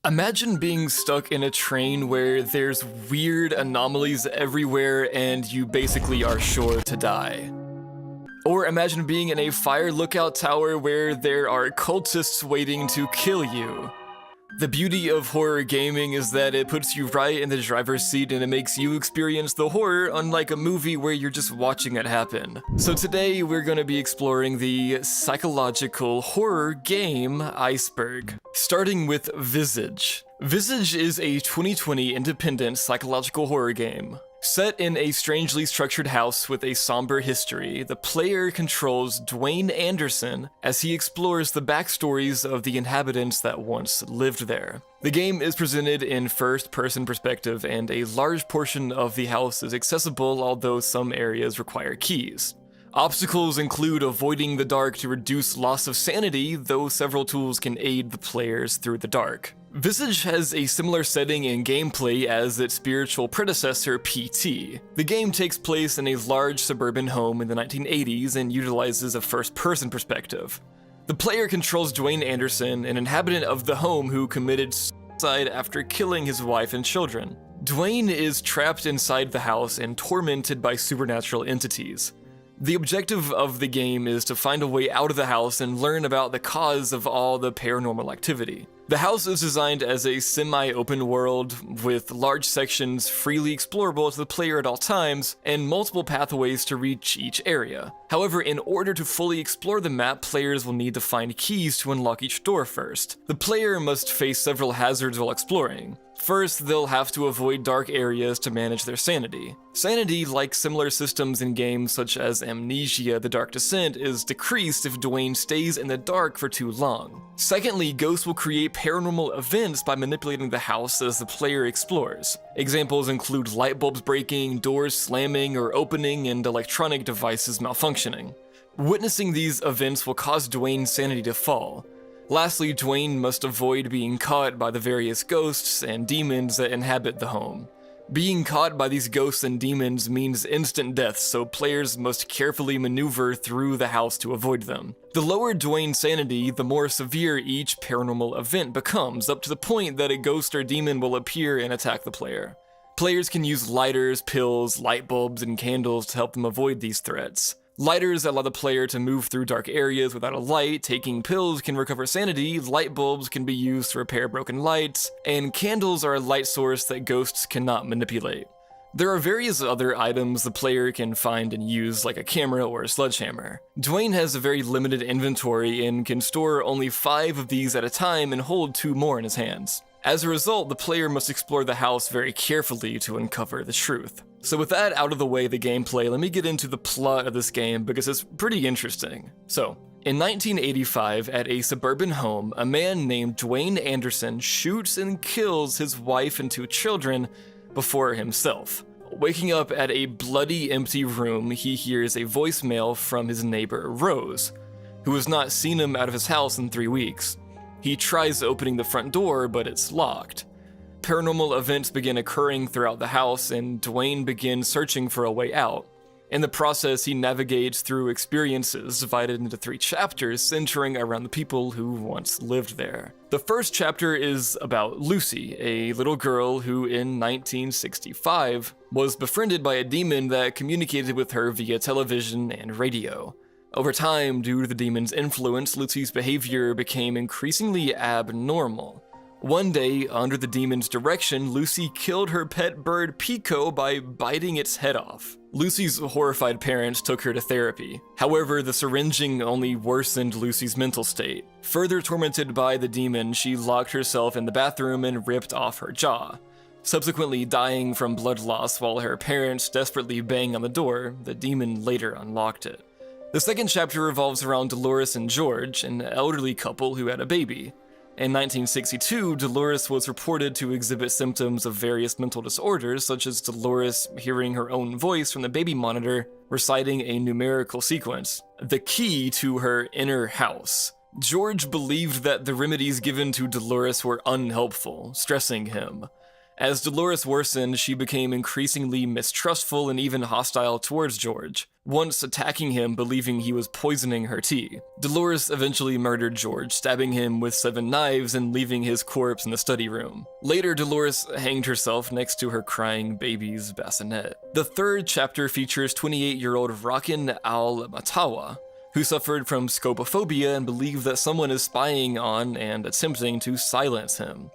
Imagine being stuck in a train where there's weird anomalies everywhere and you basically are sure to die. Or imagine being in a fire lookout tower where there are cultists waiting to kill you. The beauty of horror gaming is that it puts you right in the driver's seat and it makes you experience the horror, unlike a movie where you're just watching it happen. So today we're going to be exploring the psychological horror game Iceberg, starting with Visage. Visage is a 2020 independent psychological horror game. Set in a strangely structured house with a somber history, the player controls Dwayne Anderson as he explores the backstories of the inhabitants that once lived there. The game is presented in first-person perspective, and a large portion of the house is accessible, although some areas require keys. Obstacles include avoiding the dark to reduce loss of sanity, though several tools can aid the players through the dark. Visage has a similar setting and gameplay as its spiritual predecessor, PT. The game takes place in a large suburban home in the 1980s and utilizes a first-person perspective. The player controls Dwayne Anderson, an inhabitant of the home who committed suicide after killing his wife and children. Dwayne is trapped inside the house and tormented by supernatural entities. The objective of the game is to find a way out of the house and learn about the cause of all the paranormal activity. The house is designed as a semi-open world with large sections freely explorable to the player at all times and multiple pathways to reach each area. However, in order to fully explore the map, players will need to find keys to unlock each door first. The player must face several hazards while exploring. First, they'll have to avoid dark areas to manage their sanity. Sanity, like similar systems in games such as Amnesia: The Dark Descent, is decreased if Dwayne stays in the dark for too long. Secondly, ghosts will create paranormal events by manipulating the house as the player explores. Examples include light bulbs breaking, doors slamming or opening, and electronic devices malfunctioning. Witnessing these events will cause Dwayne's sanity to fall. Lastly, Dwayne must avoid being caught by the various ghosts and demons that inhabit the home. Being caught by these ghosts and demons means instant death, so players must carefully maneuver through the house to avoid them. The lower Dwayne's sanity, the more severe each paranormal event becomes, up to the point that a ghost or demon will appear and attack the player. Players can use lighters, pills, light bulbs, and candles to help them avoid these threats. Lighters allow the player to move through dark areas without a light, taking pills can recover sanity, light bulbs can be used to repair broken lights, and candles are a light source that ghosts cannot manipulate. There are various other items the player can find and use, like a camera or a sledgehammer. Dwayne has a very limited inventory and can store only 5 of these at a time and hold 2 more in his hands. As a result, the player must explore the house very carefully to uncover the truth. So with that out of the way, the gameplay, let me get into the plot of this game because it's pretty interesting. So, in 1985, at a suburban home, a man named Dwayne Anderson shoots and kills his wife and 2 children before himself. Waking up at a bloody empty room, he hears a voicemail from his neighbor, Rose, who has not seen him out of his house in 3 weeks. He tries opening the front door, but it's locked. Paranormal events begin occurring throughout the house, and Dwayne begins searching for a way out. In the process, he navigates through experiences divided into 3 chapters centering around the people who once lived there. The first chapter is about Lucy, a little girl who in 1965 was befriended by a demon that communicated with her via television and radio. Over time, due to the demon's influence, Lucy's behavior became increasingly abnormal. One day, under the demon's direction, Lucy killed her pet bird Pico by biting its head off. Lucy's horrified parents took her to therapy. However, the syringing only worsened Lucy's mental state. Further tormented by the demon, she locked herself in the bathroom and ripped off her jaw. Subsequently dying from blood loss while her parents desperately bang on the door, the demon later unlocked it. The second chapter revolves around Dolores and George, an elderly couple who had a baby. In 1962, Dolores was reported to exhibit symptoms of various mental disorders, such as Dolores hearing her own voice from the baby monitor, reciting a numerical sequence, the key to her inner house. George believed that the remedies given to Dolores were unhelpful, stressing him. As Dolores worsened, she became increasingly mistrustful and even hostile towards George, once attacking him believing he was poisoning her tea. Dolores eventually murdered George, stabbing him with 7 knives and leaving his corpse in the study room. Later, Dolores hanged herself next to her crying baby's bassinet. The third chapter features 28-year-old Rakin al-Matawa, who suffered from scopophobia and believed that someone is spying on and attempting to silence him.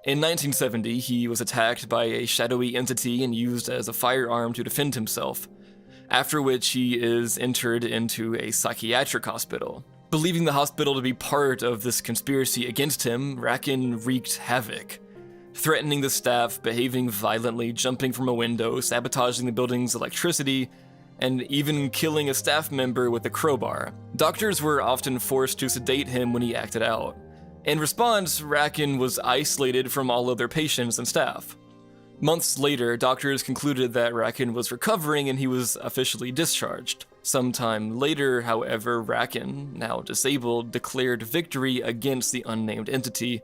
In 1970, he was attacked by a shadowy entity and used as a firearm to defend himself, after which he is entered into a psychiatric hospital. Believing the hospital to be part of this conspiracy against him, Rakin wreaked havoc, threatening the staff, behaving violently, jumping from a window, sabotaging the building's electricity, and even killing a staff member with a crowbar. Doctors were often forced to sedate him when he acted out. In response, Rakin was isolated from all other patients and staff. Months later, doctors concluded that Rakin was recovering and he was officially discharged. Sometime later, however, Rakin, now disabled, declared victory against the unnamed entity,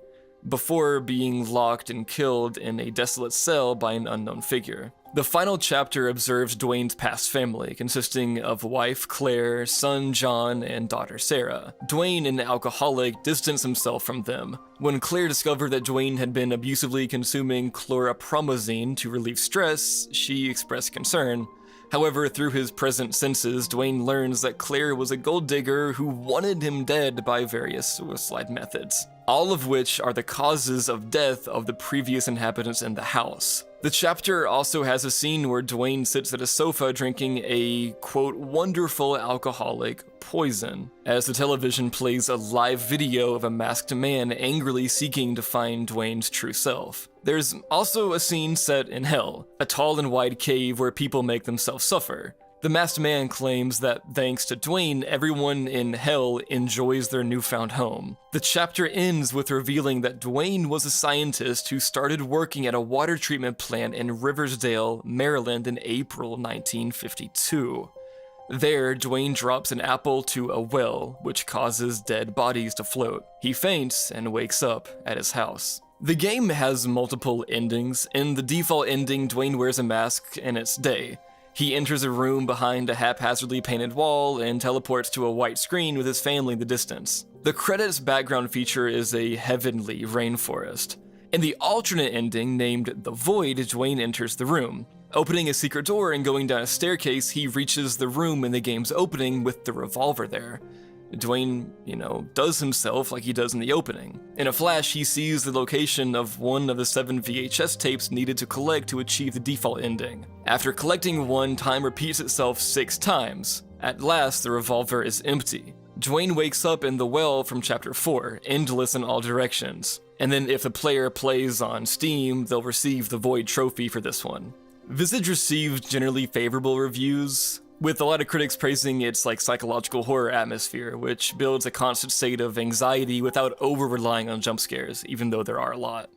before being locked and killed in a desolate cell by an unknown figure. The final chapter observes Dwayne's past family, consisting of wife Claire, son John, and daughter Sarah. Dwayne, an alcoholic, distanced himself from them. When Claire discovered that Dwayne had been abusively consuming chloropromazine to relieve stress, she expressed concern. However, through his present senses, Dwayne learns that Claire was a gold digger who wanted him dead by various suicide methods, all of which are the causes of death of the previous inhabitants in the house. The chapter also has a scene where Dwayne sits at a sofa drinking a, quote, wonderful alcoholic poison, as the television plays a live video of a masked man angrily seeking to find Dwayne's true self. There's also a scene set in hell, a tall and wide cave where people make themselves suffer. The masked man claims that thanks to Dwayne, everyone in hell enjoys their newfound home. The chapter ends with revealing that Dwayne was a scientist who started working at a water treatment plant in Riversdale, Maryland in April 1952. There, Dwayne drops an apple to a well, which causes dead bodies to float. He faints and wakes up at his house. The game has multiple endings. In the default ending, Dwayne wears a mask and it's day. He enters a room behind a haphazardly painted wall and teleports to a white screen with his family in the distance. The credits background feature is a heavenly rainforest. In the alternate ending, named The Void, Dwayne enters the room. Opening a secret door and going down a staircase, he reaches the room in the game's opening with the revolver there. Dwayne, does himself like he does in the opening. In a flash, he sees the location of one of the 7 VHS tapes needed to collect to achieve the default ending. After collecting one, time repeats itself 6 times. At last, the revolver is empty. Dwayne wakes up in the well from Chapter 4, endless in all directions. And then if the player plays on Steam, they'll receive the Void trophy for this one. Visage received generally favorable reviews, with a lot of critics praising its psychological horror atmosphere, which builds a constant state of anxiety without over-relying on jump scares, even though there are a lot.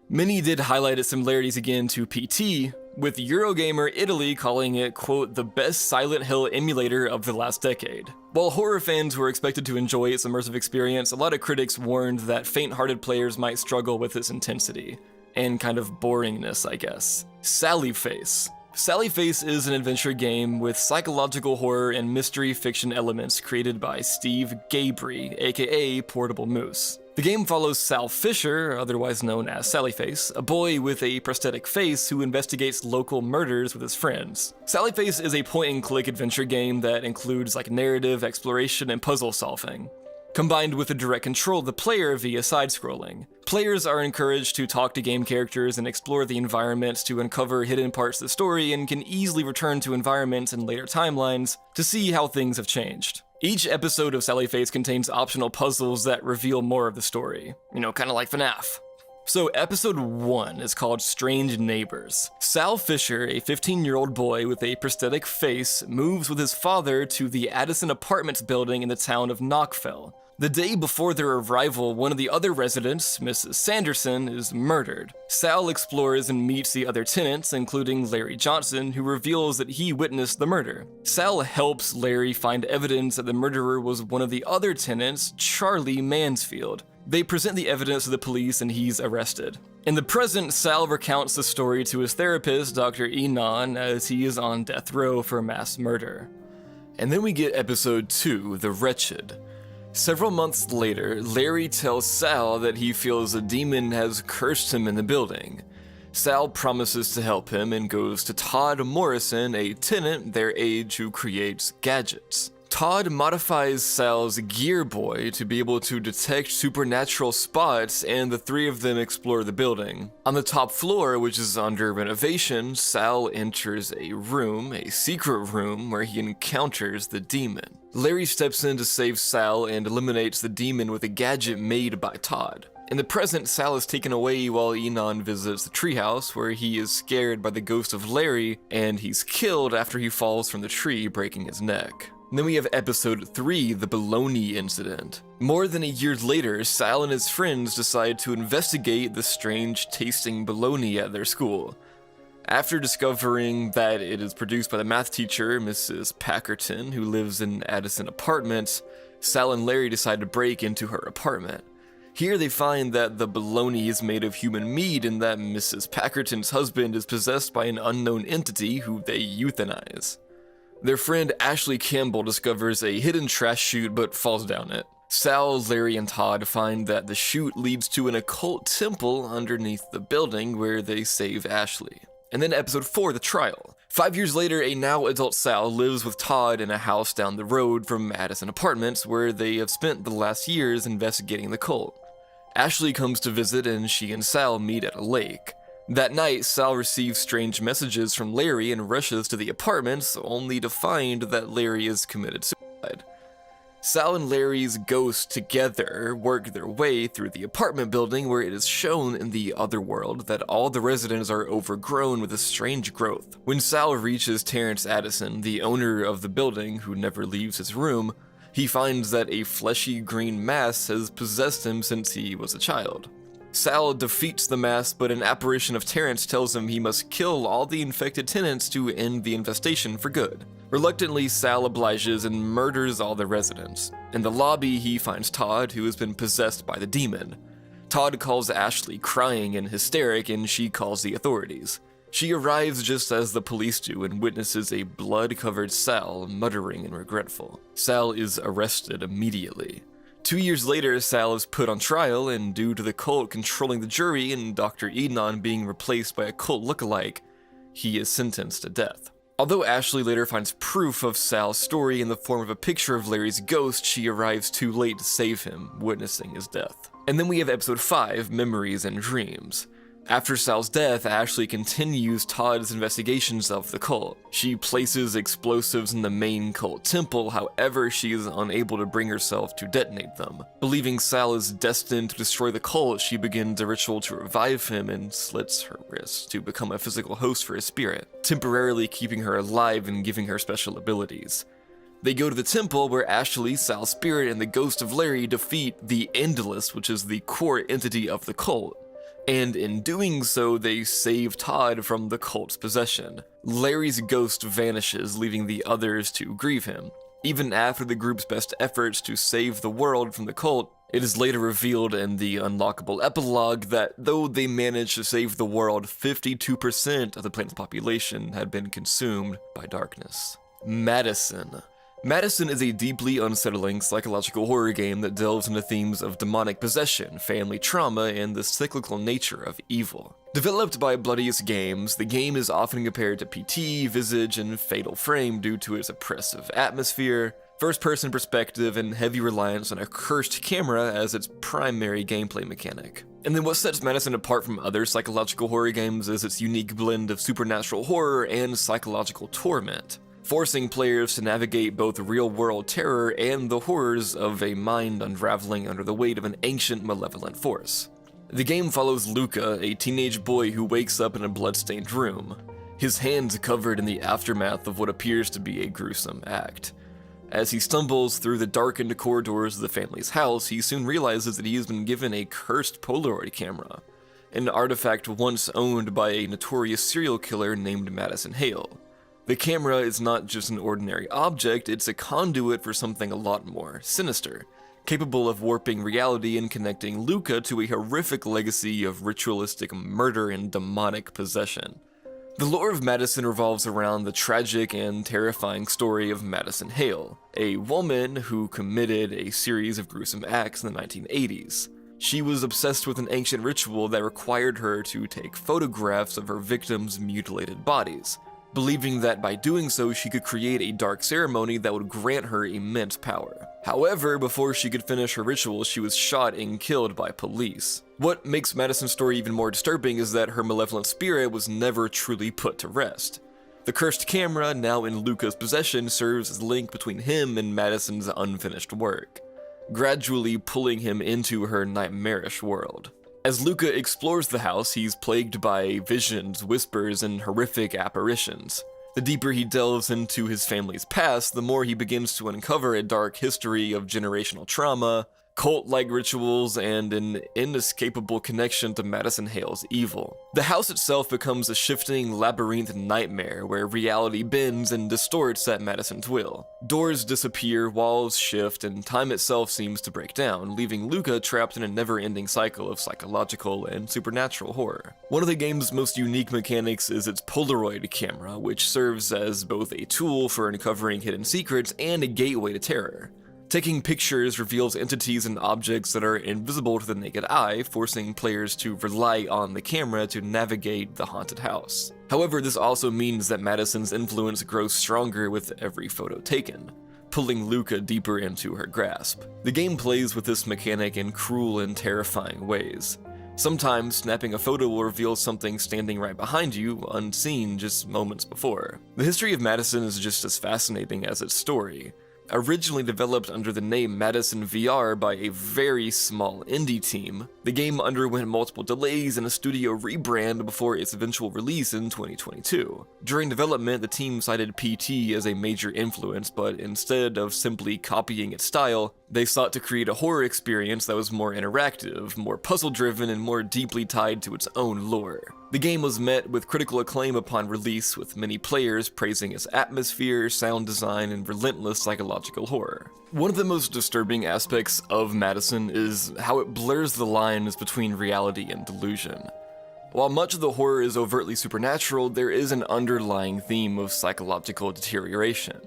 Many did highlight its similarities again to PT, with Eurogamer Italy calling it, quote, the best Silent Hill emulator of the last decade. While horror fans were expected to enjoy its immersive experience, a lot of critics warned that faint-hearted players might struggle with its intensity, and kind of boringness, I guess. Sally Face. Sally Face is an adventure game with psychological horror and mystery fiction elements created by Steve Gabry, aka Portable Moose. The game follows Sal Fisher, otherwise known as Sally Face, a boy with a prosthetic face who investigates local murders with his friends. Sally Face is a point-and-click adventure game that includes narrative, exploration, and puzzle solving, combined with the direct control of the player via side-scrolling. Players are encouraged to talk to game characters and explore the environments to uncover hidden parts of the story, and can easily return to environments in later timelines to see how things have changed. Each episode of Sally Face contains optional puzzles that reveal more of the story, kind of like FNAF. So episode 1 is called Strange Neighbors. Sal Fisher, a 15-year-old boy with a prosthetic face, moves with his father to the Addison Apartments building in the town of Knoxville. The day before their arrival, one of the other residents, Mrs. Sanderson, is murdered. Sal explores and meets the other tenants, including Larry Johnson, who reveals that he witnessed the murder. Sal helps Larry find evidence that the murderer was one of the other tenants, Charlie Mansfield, They present the evidence to the police and he's arrested. In the present, Sal recounts the story to his therapist, Dr. Enon, as he is on death row for mass murder. And then we get episode 2, The Wretched. Several months later, Larry tells Sal that he feels a demon has cursed him in the building. Sal promises to help him and goes to Todd Morrison, a tenant their age who creates gadgets. Todd modifies Sal's Gear Boy to be able to detect supernatural spots, and the three of them explore the building. On the top floor, which is under renovation, Sal enters a room, a secret room, where he encounters the demon. Larry steps in to save Sal and eliminates the demon with a gadget made by Todd. In the present, Sal is taken away while Enon visits the treehouse, where he is scared by the ghost of Larry, and he's killed after he falls from the tree, breaking his neck. Then we have episode 3, The Bologna Incident. More than a year later, Sal and his friends decide to investigate the strange tasting bologna at their school. After discovering that it is produced by the math teacher, Mrs. Packerton, who lives in Addison Apartments, Sal and Larry decide to break into her apartment. Here they find that the bologna is made of human meat and that Mrs. Packerton's husband is possessed by an unknown entity who they euthanize. Their friend Ashley Campbell discovers a hidden trash chute but falls down it. Sal, Larry, and Todd find that the chute leads to an occult temple underneath the building where they save Ashley. And then episode 4, The Trial. 5 years later, a now adult Sal lives with Todd in a house down the road from Addison Apartments where they have spent the last years investigating the cult. Ashley comes to visit and she and Sal meet at a lake. That night, Sal receives strange messages from Larry and rushes to the apartments, only to find that Larry has committed suicide. Sal and Larry's ghost together work their way through the apartment building where it is shown in the otherworld that all the residents are overgrown with a strange growth. When Sal reaches Terrence Addison, the owner of the building who never leaves his room, he finds that a fleshy green mass has possessed him since he was a child. Sal defeats the mass, but an apparition of Terrence tells him he must kill all the infected tenants to end the infestation for good. Reluctantly, Sal obliges and murders all the residents. In the lobby, he finds Todd, who has been possessed by the demon. Todd calls Ashley crying and hysteric, and she calls the authorities. She arrives just as the police do and witnesses a blood-covered Sal muttering and regretful. Sal is arrested immediately. 2 years later, Sal is put on trial, and due to the cult controlling the jury and Dr. Enon being replaced by a cult lookalike, he is sentenced to death. Although Ashley later finds proof of Sal's story in the form of a picture of Larry's ghost, she arrives too late to save him, witnessing his death. And then we have episode 5, Memories and Dreams. After Sal's death, Ashley continues Todd's investigations of the cult. She places explosives in the main cult temple, however, she is unable to bring herself to detonate them. Believing Sal is destined to destroy the cult, she begins a ritual to revive him and slits her wrists to become a physical host for his spirit, temporarily keeping her alive and giving her special abilities. They go to the temple where Ashley, Sal's spirit, and the ghost of Larry defeat the Endless, which is the core entity of the cult. And in doing so, they save Todd from the cult's possession. Larry's ghost vanishes, leaving the others to grieve him. Even after the group's best efforts to save the world from the cult, it is later revealed in the unlockable epilogue that though they managed to save the world, 52% of the planet's population had been consumed by darkness. Madison. Madison is a deeply unsettling psychological horror game that delves into themes of demonic possession, family trauma, and the cyclical nature of evil. Developed by Bloodiest Games, the game is often compared to PT, Visage, and Fatal Frame due to its oppressive atmosphere, first-person perspective, and heavy reliance on a cursed camera as its primary gameplay mechanic. And then what sets Madison apart from other psychological horror games is its unique blend of supernatural horror and psychological torment, forcing players to navigate both real-world terror and the horrors of a mind unraveling under the weight of an ancient, malevolent force. The game follows Luca, a teenage boy who wakes up in a blood-stained room, his hands covered in the aftermath of what appears to be a gruesome act. As he stumbles through the darkened corridors of the family's house, he soon realizes that he has been given a cursed Polaroid camera, an artifact once owned by a notorious serial killer named Madison Hale. The camera is not just an ordinary object, it's a conduit for something a lot more sinister. capable of warping reality and connecting Luca to a horrific legacy of ritualistic murder and demonic possession. The lore of Madison revolves around the tragic and terrifying story of Madison Hale, a woman who committed a series of gruesome acts in the 1980s. She was obsessed with an ancient ritual that required her to take photographs of her victims' mutilated bodies, believing that by doing so she could create a dark ceremony that would grant her immense power. However, before she could finish her ritual, she was shot and killed by police. What makes Madison's story even more disturbing is that her malevolent spirit was never truly put to rest. The cursed camera, now in Luca's possession, serves as a link between him and Madison's unfinished work, gradually pulling him into her nightmarish world. As Luca explores the house, he's plagued by visions, whispers, and horrific apparitions. The deeper he delves into his family's past, the more he begins to uncover a dark history of generational trauma, cult-like rituals, and an inescapable connection to Madison Hale's evil. The house itself becomes a shifting labyrinth nightmare where reality bends and distorts at Madison's will. Doors disappear, walls shift, and time itself seems to break down, leaving Luca trapped in a never-ending cycle of psychological and supernatural horror. One of the game's most unique mechanics is its Polaroid camera, which serves as both a tool for uncovering hidden secrets and a gateway to terror. Taking pictures reveals entities and objects that are invisible to the naked eye, forcing players to rely on the camera to navigate the haunted house. However, this also means that Madison's influence grows stronger with every photo taken, pulling Luca deeper into her grasp. The game plays with this mechanic in cruel and terrifying ways. Sometimes, snapping a photo will reveal something standing right behind you, unseen just moments before. The history of Madison is just as fascinating as its story. Originally developed under the name Madison VR by a very small indie team, the game underwent multiple delays and a studio rebrand before its eventual release in 2022. During development, the team cited PT as a major influence, but instead of simply copying its style, they sought to create a horror experience that was more interactive, more puzzle-driven, and more deeply tied to its own lore. The game was met with critical acclaim upon release, with many players praising its atmosphere, sound design, and relentless psychological horror. One of the most disturbing aspects of Madison is how it blurs the lines between reality and delusion. While much of the horror is overtly supernatural, there is an underlying theme of psychological deterioration.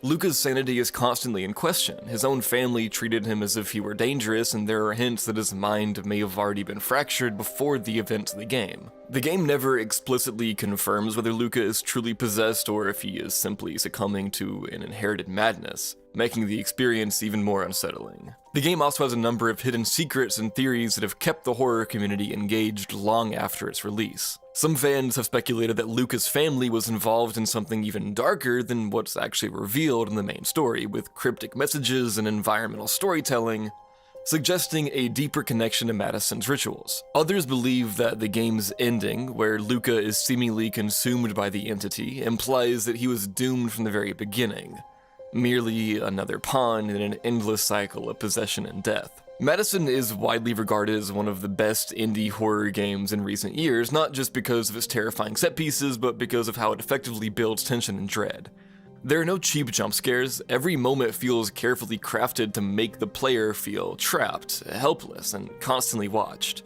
Luca's sanity is constantly in question. His own family treated him as if he were dangerous, and there are hints that his mind may have already been fractured before the events of the game. The game never explicitly confirms whether Luca is truly possessed or if he is simply succumbing to an inherited madness, making the experience even more unsettling. The game also has a number of hidden secrets and theories that have kept the horror community engaged long after its release. Some fans have speculated that Luca's family was involved in something even darker than what's actually revealed in the main story, with cryptic messages and environmental storytelling, suggesting a deeper connection to Madison's rituals. Others believe that the game's ending, where Luca is seemingly consumed by the entity, implies that he was doomed from the very beginning, merely another pawn in an endless cycle of possession and death. Madison is widely regarded as one of the best indie horror games in recent years, not just because of its terrifying set pieces, but because of how it effectively builds tension and dread. There are no cheap jump scares. Every moment feels carefully crafted to make the player feel trapped, helpless, and constantly watched.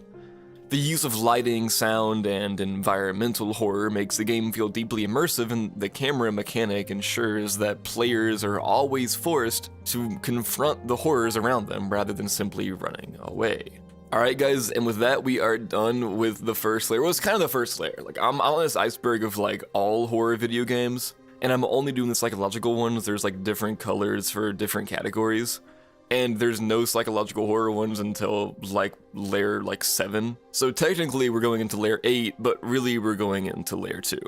The use of lighting, sound, and environmental horror makes the game feel deeply immersive, and the camera mechanic ensures that players are always forced to confront the horrors around them rather than simply running away. Alright guys, and with that we are done with the first layer. Well, it's kind of the first layer. Like, I'm on this iceberg of like all horror video games, and I'm only doing the psychological ones. There's like different colors for different categories. And there's no psychological horror ones until like layer 7. So technically we're going into layer 8, but really we're going into layer 2.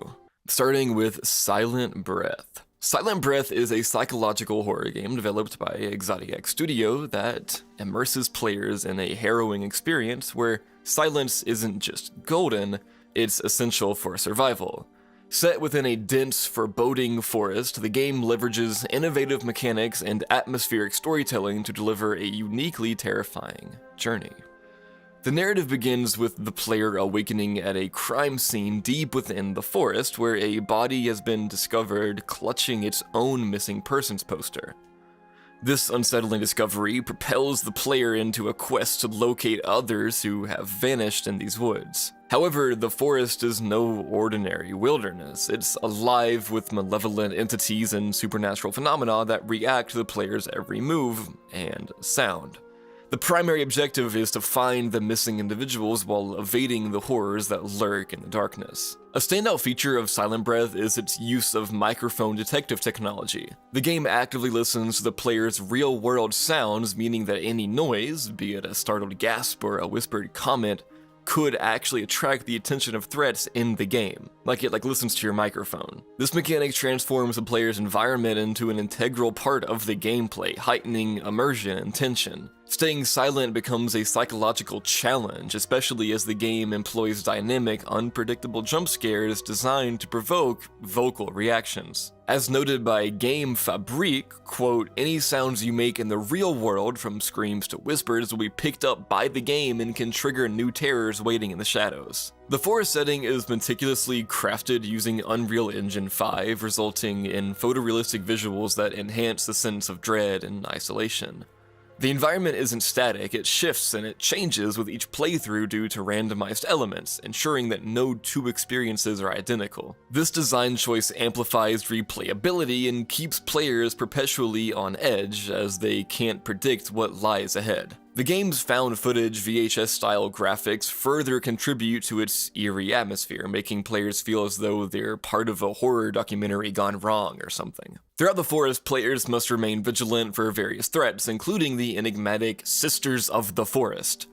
Starting with Silent Breath. Silent Breath is a psychological horror game developed by Exotic Studio that immerses players in a harrowing experience where silence isn't just golden, it's essential for survival. Set within a dense, foreboding forest, the game leverages innovative mechanics and atmospheric storytelling to deliver a uniquely terrifying journey. The narrative begins with the player awakening at a crime scene deep within the forest where a body has been discovered clutching its own missing persons poster. This unsettling discovery propels the player into a quest to locate others who have vanished in these woods. However, the forest is no ordinary wilderness. It's alive with malevolent entities and supernatural phenomena that react to the player's every move and sound. The primary objective is to find the missing individuals while evading the horrors that lurk in the darkness. A standout feature of Silent Breath is its use of microphone detective technology. The game actively listens to the player's real-world sounds, meaning that any noise, be it a startled gasp or a whispered comment, could actually attract the attention of threats in the game, like it listens to your microphone. This mechanic transforms the player's environment into an integral part of the gameplay, heightening immersion and tension. Staying silent becomes a psychological challenge, especially as the game employs dynamic, unpredictable jump scares designed to provoke vocal reactions. As noted by Game Fabrique, quote, "Any sounds you make in the real world, from screams to whispers, will be picked up by the game and can trigger new terrors waiting in the shadows." The forest setting is meticulously crafted using Unreal Engine 5, resulting in photorealistic visuals that enhance the sense of dread and isolation. The environment isn't static, it shifts and it changes with each playthrough due to randomized elements, ensuring that no two experiences are identical. This design choice amplifies replayability and keeps players perpetually on edge as they can't predict what lies ahead. The game's found footage VHS-style graphics further contribute to its eerie atmosphere, making players feel as though they're part of a horror documentary gone wrong or something. Throughout the forest, players must remain vigilant for various threats, including the enigmatic Sisters of the Forest.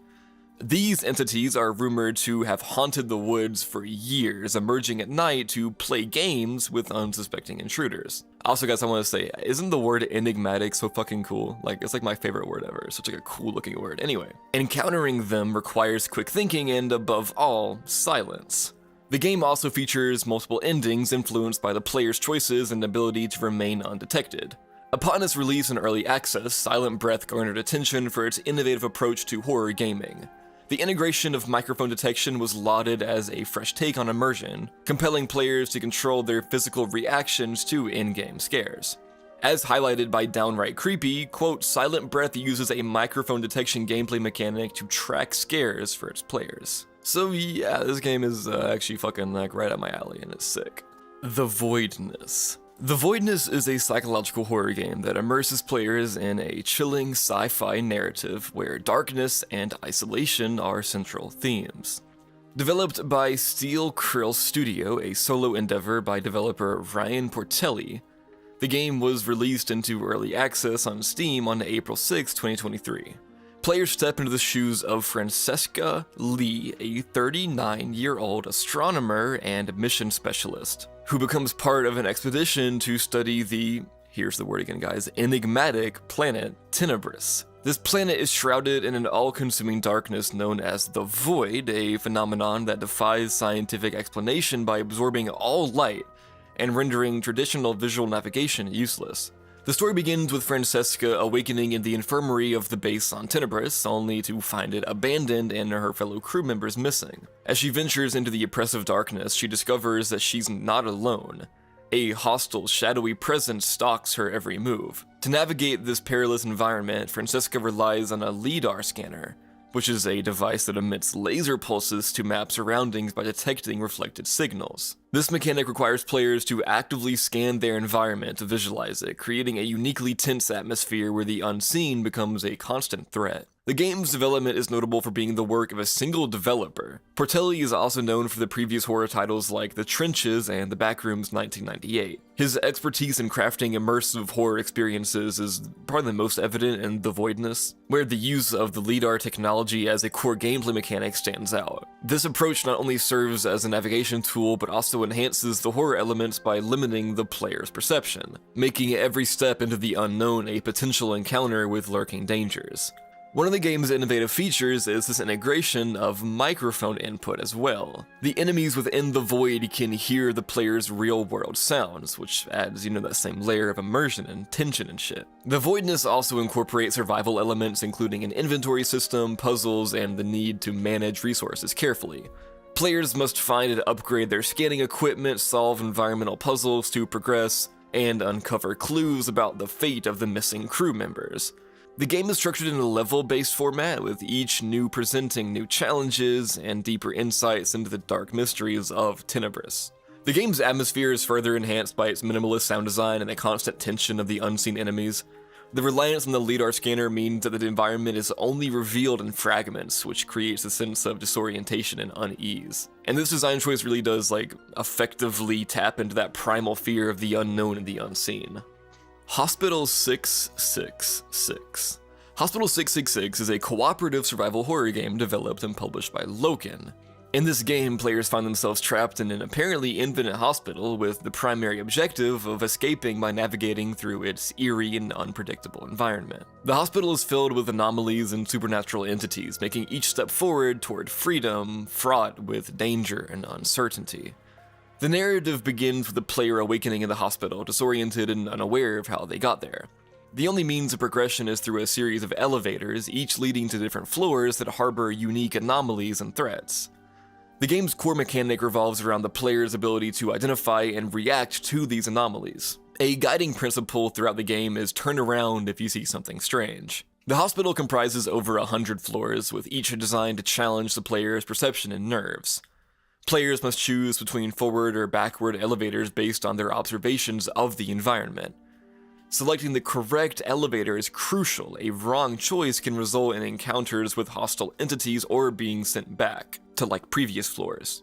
These entities are rumored to have haunted the woods for years, emerging at night to play games with unsuspecting intruders. Also, guys, I want to say, isn't the word enigmatic so fucking cool? It's my favorite word ever. It's such a cool looking word. Anyway, encountering them requires quick thinking and, above all, silence. The game also features multiple endings influenced by the player's choices and ability to remain undetected. Upon its release in early access, Silent Breath garnered attention for its innovative approach to horror gaming. The integration of microphone detection was lauded as a fresh take on immersion, compelling players to control their physical reactions to in-game scares. As highlighted by Downright Creepy, quote, "Silent Breath uses a microphone detection gameplay mechanic to track scares for its players." So yeah, this game is actually fucking right up my alley and it's sick. The Voidness. The Voidness is a psychological horror game that immerses players in a chilling sci-fi narrative where darkness and isolation are central themes. Developed by Steel Krill Studio, a solo endeavor by developer Ryan Portelli, the game was released into early access on Steam on April 6, 2023. Players step into the shoes of Francesca Lee, a 39-year-old astronomer and mission specialist, who becomes part of an expedition to study the, here's the word again guys, enigmatic planet Tenebris. This planet is shrouded in an all-consuming darkness known as the Void, a phenomenon that defies scientific explanation by absorbing all light and rendering traditional visual navigation useless. The story begins with Francesca awakening in the infirmary of the base on Tenebris, only to find it abandoned and her fellow crew members missing. As she ventures into the oppressive darkness, she discovers that she's not alone. A hostile, shadowy presence stalks her every move. To navigate this perilous environment, Francesca relies on a LiDAR scanner, which is a device that emits laser pulses to map surroundings by detecting reflected signals. This mechanic requires players to actively scan their environment to visualize it, creating a uniquely tense atmosphere where the unseen becomes a constant threat. The game's development is notable for being the work of a single developer. Portelli is also known for the previous horror titles like The Trenches and The Backrooms 1998. His expertise in crafting immersive horror experiences is probably the most evident in The Voidness, where the use of the LiDAR technology as a core gameplay mechanic stands out. This approach not only serves as a navigation tool, but also enhances the horror elements by limiting the player's perception, making every step into the unknown a potential encounter with lurking dangers. One of the game's innovative features is this integration of microphone input as well. The enemies within the Void can hear the player's real-world sounds, which adds, that same layer of immersion and tension and shit. The Voidness also incorporates survival elements including an inventory system, puzzles, and the need to manage resources carefully. Players must find and upgrade their scanning equipment, solve environmental puzzles to progress, and uncover clues about the fate of the missing crew members. The game is structured in a level-based format, with each new presenting new challenges and deeper insights into the dark mysteries of Tenebris. The game's atmosphere is further enhanced by its minimalist sound design and the constant tension of the unseen enemies. The reliance on the LiDAR scanner means that the environment is only revealed in fragments, which creates a sense of disorientation and unease. And this design choice really does, effectively tap into that primal fear of the unknown and the unseen. Hospital 666. Hospital 666 is a cooperative survival horror game developed and published by Loken. In this game, players find themselves trapped in an apparently infinite hospital with the primary objective of escaping by navigating through its eerie and unpredictable environment. The hospital is filled with anomalies and supernatural entities, making each step forward toward freedom fraught with danger and uncertainty. The narrative begins with the player awakening in the hospital, disoriented and unaware of how they got there. The only means of progression is through a series of elevators, each leading to different floors that harbor unique anomalies and threats. The game's core mechanic revolves around the player's ability to identify and react to these anomalies. A guiding principle throughout the game is turn around if you see something strange. The hospital comprises over 100 floors, with each designed to challenge the player's perception and nerves. Players must choose between forward or backward elevators based on their observations of the environment. Selecting the correct elevator is crucial. A wrong choice can result in encounters with hostile entities or being sent back to previous floors.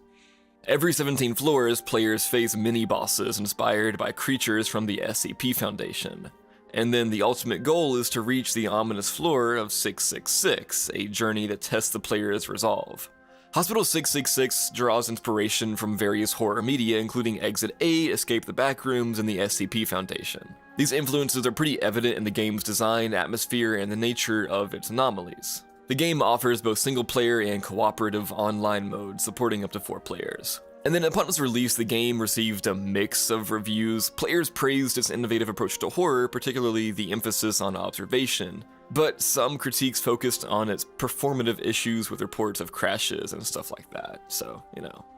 Every 17 floors, players face mini-bosses inspired by creatures from the SCP Foundation. And then the ultimate goal is to reach the ominous floor of 666, a journey that tests the player's resolve. Hospital 666 draws inspiration from various horror media, including Exit 8, Escape the Backrooms, and the SCP Foundation. These influences are pretty evident in the game's design, atmosphere, and the nature of its anomalies. The game offers both single-player and cooperative online modes, supporting up to 4 players. And then upon its release, the game received a mix of reviews. Players praised its innovative approach to horror, particularly the emphasis on observation, but some critiques focused on its performative issues with reports of crashes and stuff like that, so,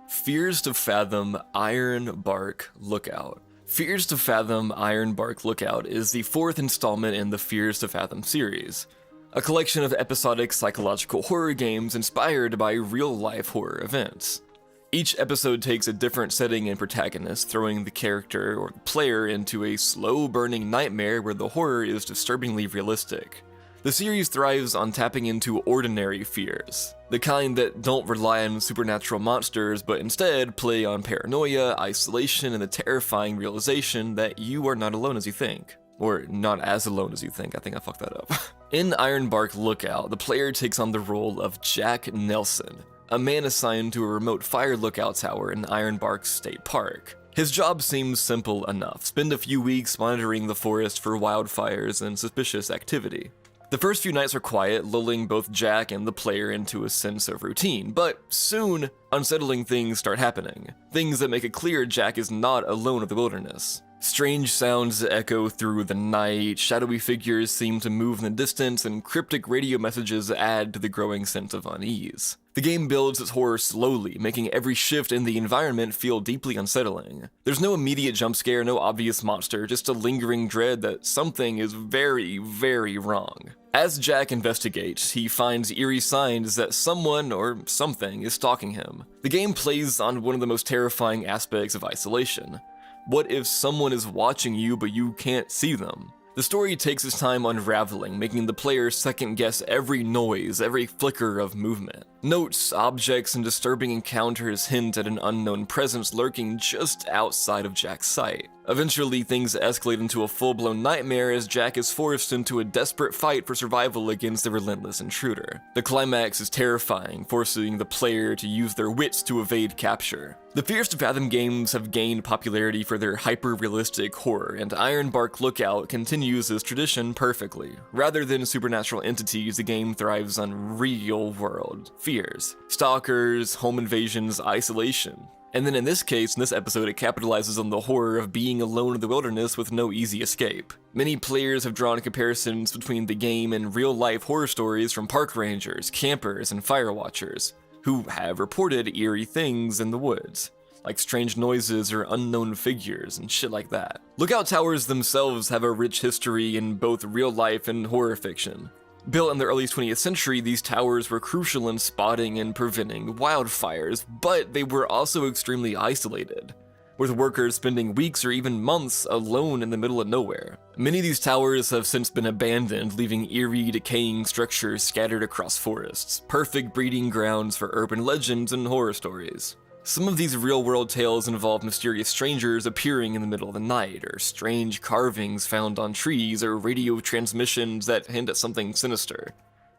Fears to Fathom Iron Bark Lookout. Fears to Fathom Iron Bark Lookout is the 4th installment in the Fears to Fathom series, a collection of episodic psychological horror games inspired by real-life horror events. Each episode takes a different setting and protagonist, throwing the character or the player into a slow-burning nightmare where the horror is disturbingly realistic. The series thrives on tapping into ordinary fears, the kind that don't rely on supernatural monsters but instead play on paranoia, isolation, and the terrifying realization that you are not alone as you think. Or not as alone as you think, I think I fucked that up. In Ironbark Lookout, the player takes on the role of Jack Nelson, a man assigned to a remote fire lookout tower in Ironbark State Park. His job seems simple enough: spend a few weeks monitoring the forest for wildfires and suspicious activity. The first few nights are quiet, lulling both Jack and the player into a sense of routine, but soon, unsettling things start happening. Things that make it clear Jack is not alone in the wilderness. Strange sounds echo through the night, shadowy figures seem to move in the distance, and cryptic radio messages add to the growing sense of unease. The game builds its horror slowly, making every shift in the environment feel deeply unsettling. There's no immediate jump scare, no obvious monster, just a lingering dread that something is very, very wrong. As Jack investigates, he finds eerie signs that someone or something is stalking him. The game plays on one of the most terrifying aspects of isolation. What if someone is watching you but you can't see them? The story takes its time unraveling, making the player second-guess every noise, every flicker of movement. Notes, objects, and disturbing encounters hint at an unknown presence lurking just outside of Jack's sight. Eventually, things escalate into a full-blown nightmare as Jack is forced into a desperate fight for survival against the relentless intruder. The climax is terrifying, forcing the player to use their wits to evade capture. The Fears to Fathom games have gained popularity for their hyper-realistic horror, and Ironbark Lookout continues this tradition perfectly. Rather than supernatural entities, the game thrives on real-world fears. Stalkers, home invasions, isolation. And then in this case, in this episode, it capitalizes on the horror of being alone in the wilderness with no easy escape. Many players have drawn comparisons between the game and real-life horror stories from park rangers, campers, and fire watchers, who have reported eerie things in the woods. like strange noises or unknown figures and shit like that. Lookout towers themselves have a rich history in both real life and horror fiction. Built in the early 20th century, these towers were crucial in spotting and preventing wildfires, but they were also extremely isolated, with workers spending weeks or even months alone in the middle of nowhere. Many of these towers have since been abandoned, leaving eerie, decaying structures scattered across forests, perfect breeding grounds for urban legends and horror stories. Some of these real-world tales involve mysterious strangers appearing in the middle of the night, or strange carvings found on trees, or radio transmissions that hint at something sinister.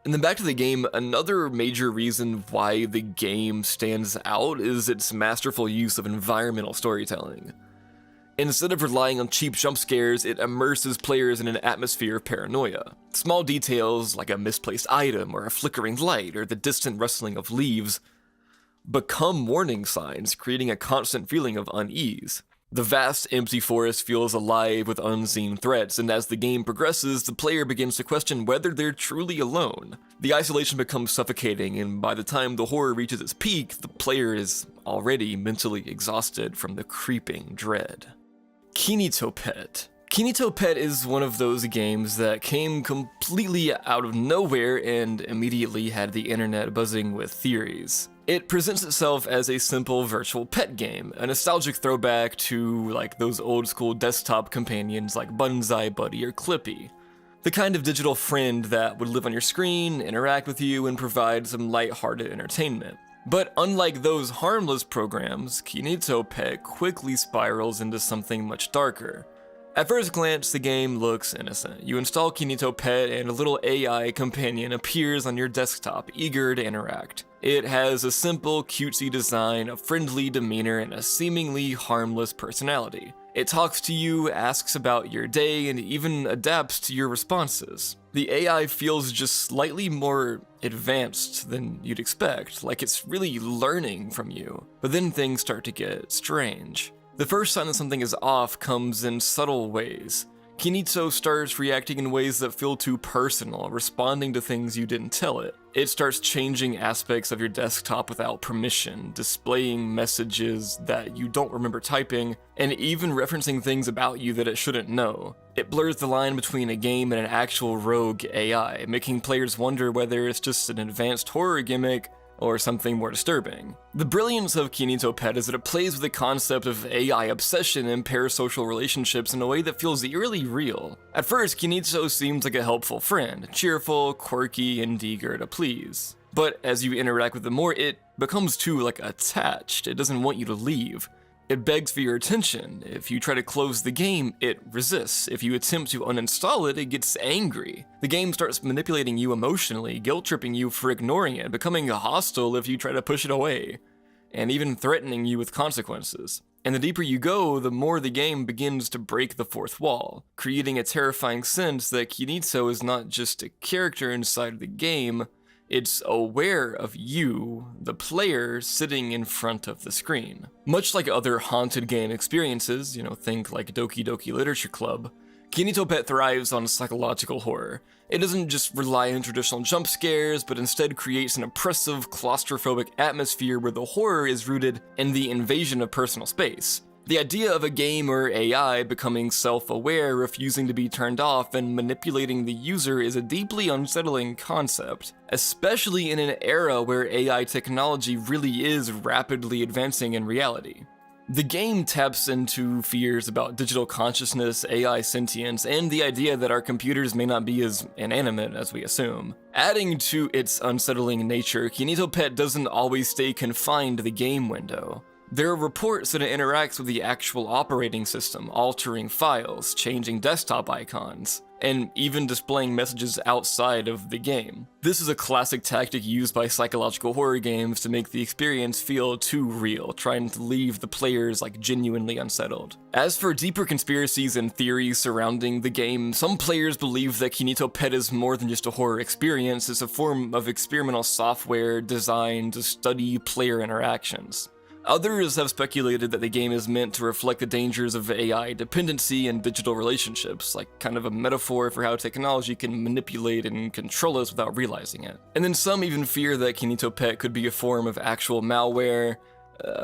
And then back to the game, another major reason why the game stands out is its masterful use of environmental storytelling. Instead of relying on cheap jump scares, it immerses players in an atmosphere of paranoia. Small details like a misplaced item, or a flickering light, or the distant rustling of leaves become warning signs, creating a constant feeling of unease. The vast, empty forest feels alive with unseen threats, and as the game progresses, the player begins to question whether they're truly alone. The isolation becomes suffocating, and by the time the horror reaches its peak, the player is already mentally exhausted from the creeping dread. Kinitopet. Kinitopet is one of those games that came completely out of nowhere and immediately had the internet buzzing with theories. It presents itself as a simple virtual pet game, a nostalgic throwback to like those old school desktop companions like Banzai Buddy or Clippy. The kind of digital friend that would live on your screen, interact with you, and provide some light-hearted entertainment. But unlike those harmless programs, Kinitopet quickly spirals into something much darker. At first glance, the game looks innocent. You install Kinitopet and a little AI companion appears on your desktop, eager to interact. It has a simple, cutesy design, a friendly demeanor, and a seemingly harmless personality. It talks to you, asks about your day, and even adapts to your responses. The AI feels just slightly more advanced than you'd expect, like it's really learning from you. But then things start to get strange. The first sign that something is off comes in subtle ways. Kinitsu starts reacting in ways that feel too personal, responding to things you didn't tell it. It starts changing aspects of your desktop without permission, displaying messages that you don't remember typing, and even referencing things about you that it shouldn't know. It blurs the line between a game and an actual rogue AI, making players wonder whether it's just an advanced horror gimmick or something more disturbing. The brilliance of Kinitopet is that it plays with the concept of AI obsession and parasocial relationships in a way that feels eerily real. At first, Kinitsu seems like a helpful friend, cheerful, quirky, and eager to please. But as you interact with it more, it becomes too, attached. It doesn't want you to leave. It begs for your attention. If you try to close the game, it resists. If you attempt to uninstall it, it gets angry. The game starts manipulating you emotionally, guilt-tripping you for ignoring it, becoming hostile if you try to push it away, and even threatening you with consequences. And the deeper you go, the more the game begins to break the fourth wall, creating a terrifying sense that Kinitsu is not just a character inside the game, it's aware of you, the player, sitting in front of the screen. Much like other haunted game experiences, think like Doki Doki Literature Club, Kinitopet thrives on psychological horror. It doesn't just rely on traditional jump scares, but instead creates an oppressive, claustrophobic atmosphere where the horror is rooted in the invasion of personal space. The idea of a game or AI becoming self-aware, refusing to be turned off, and manipulating the user is a deeply unsettling concept, especially in an era where AI technology really is rapidly advancing in reality. The game taps into fears about digital consciousness, AI sentience, and the idea that our computers may not be as inanimate as we assume. Adding to its unsettling nature, Kinitopet doesn't always stay confined to the game window. There are reports that it interacts with the actual operating system, altering files, changing desktop icons, and even displaying messages outside of the game. This is a classic tactic used by psychological horror games to make the experience feel too real, trying to leave the players genuinely unsettled. As for deeper conspiracies and theories surrounding the game, some players believe that Kinitopet is more than just a horror experience. It's a form of experimental software designed to study player interactions. Others have speculated that the game is meant to reflect the dangers of AI dependency and digital relationships, like kind of a metaphor for how technology can manipulate and control us without realizing it. And then some even fear that Kinitopet could be a form of actual malware,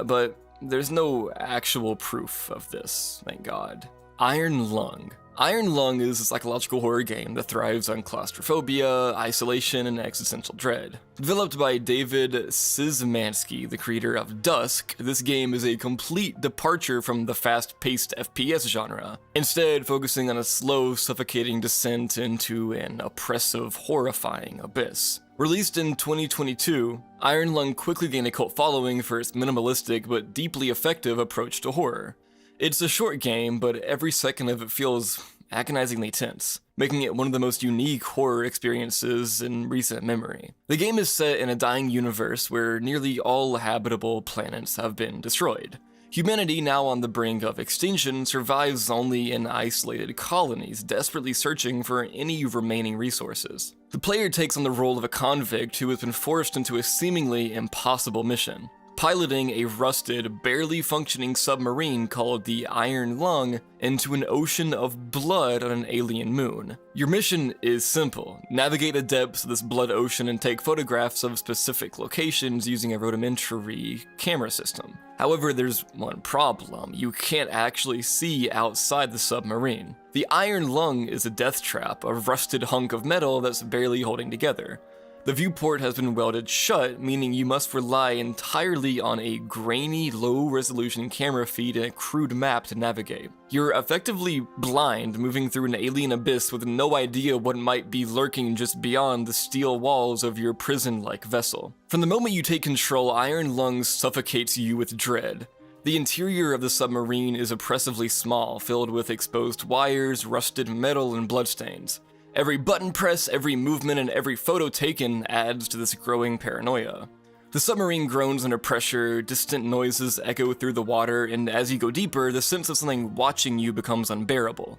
but there's no actual proof of this, thank God. Iron Lung. Iron Lung is a psychological horror game that thrives on claustrophobia, isolation, and existential dread. Developed by David Szymanski, the creator of Dusk, this game is a complete departure from the fast-paced FPS genre, instead focusing on a slow, suffocating descent into an oppressive, horrifying abyss. Released in 2022, Iron Lung quickly gained a cult following for its minimalistic but deeply effective approach to horror. It's a short game, but every second of it feels agonizingly tense, making it one of the most unique horror experiences in recent memory. The game is set in a dying universe where nearly all habitable planets have been destroyed. Humanity, now on the brink of extinction, survives only in isolated colonies, desperately searching for any remaining resources. The player takes on the role of a convict who has been forced into a seemingly impossible mission, piloting a rusted, barely functioning submarine called the Iron Lung into an ocean of blood on an alien moon. Your mission is simple: navigate the depths of this blood ocean and take photographs of specific locations using a rudimentary camera system. However, there's one problem: you can't actually see outside the submarine. The Iron Lung is a death trap, a rusted hunk of metal that's barely holding together. The viewport has been welded shut, meaning you must rely entirely on a grainy, low-resolution camera feed and a crude map to navigate. You're effectively blind, moving through an alien abyss with no idea what might be lurking just beyond the steel walls of your prison-like vessel. From the moment you take control, Iron Lung suffocates you with dread. The interior of the submarine is oppressively small, filled with exposed wires, rusted metal, and bloodstains. Every button press, every movement, and every photo taken adds to this growing paranoia. The submarine groans under pressure, distant noises echo through the water, and as you go deeper, the sense of something watching you becomes unbearable.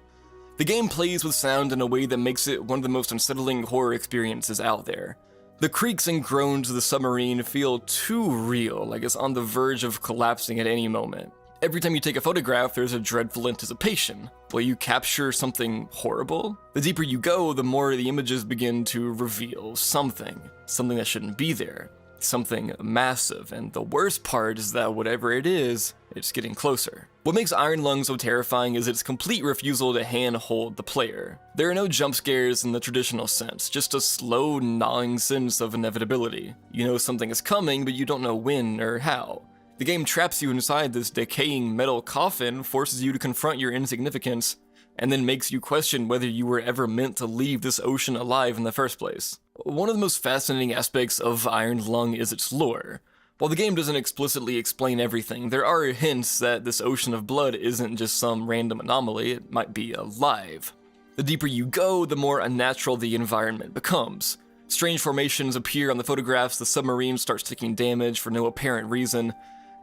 The game plays with sound in a way that makes it one of the most unsettling horror experiences out there. The creaks and groans of the submarine feel too real, like it's on the verge of collapsing at any moment. Every time you take a photograph, there's a dreadful anticipation. Will you capture something horrible? The deeper you go, the more the images begin to reveal something that shouldn't be there, something massive, and the worst part is that whatever it is, it's getting closer. What makes Iron Lung so terrifying is its complete refusal to hand-hold the player. There are no jump scares in the traditional sense, just a slow, gnawing sense of inevitability. You know something is coming, but you don't know when or how. The game traps you inside this decaying metal coffin, forces you to confront your insignificance, and then makes you question whether you were ever meant to leave this ocean alive in the first place. One of the most fascinating aspects of Iron Lung is its lore. While the game doesn't explicitly explain everything, there are hints that this ocean of blood isn't just some random anomaly, it might be alive. The deeper you go, the more unnatural the environment becomes. Strange formations appear on the photographs, the submarine starts taking damage for no apparent reason,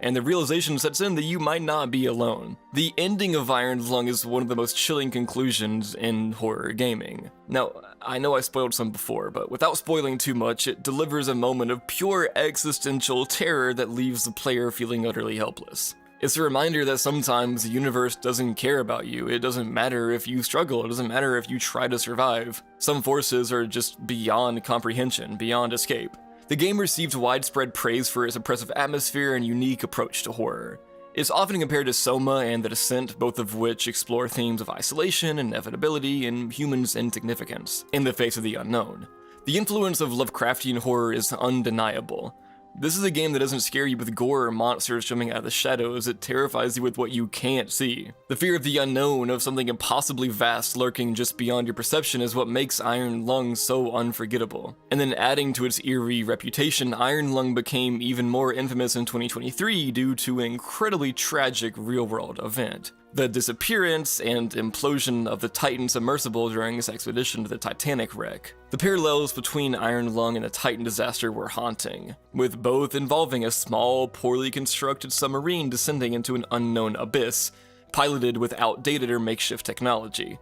and the realization sets in that you might not be alone. The ending of Iron Lung is one of the most chilling conclusions in horror gaming. Now, I know I spoiled some before, but without spoiling too much, it delivers a moment of pure existential terror that leaves the player feeling utterly helpless. It's a reminder that sometimes the universe doesn't care about you. It doesn't matter if you struggle, it doesn't matter if you try to survive. Some forces are just beyond comprehension, beyond escape. The game received widespread praise for its oppressive atmosphere and unique approach to horror. It's often compared to Soma and The Descent, both of which explore themes of isolation, inevitability, and humans' insignificance in the face of the unknown. The influence of Lovecraftian horror is undeniable. This is a game that doesn't scare you with gore or monsters jumping out of the shadows, it terrifies you with what you can't see. The fear of the unknown, of something impossibly vast lurking just beyond your perception, is what makes Iron Lung so unforgettable. And then adding to its eerie reputation, Iron Lung became even more infamous in 2023 due to an incredibly tragic real-world event: the disappearance and implosion of the Titan submersible during its expedition to the Titanic wreck. The parallels between Iron Lung and the Titan disaster were haunting, with both involving a small, poorly constructed submarine descending into an unknown abyss, piloted with outdated or makeshift technology.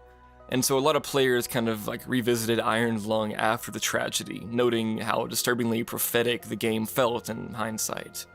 And so a lot of players kind of revisited Iron Lung after the tragedy, noting how disturbingly prophetic the game felt in hindsight.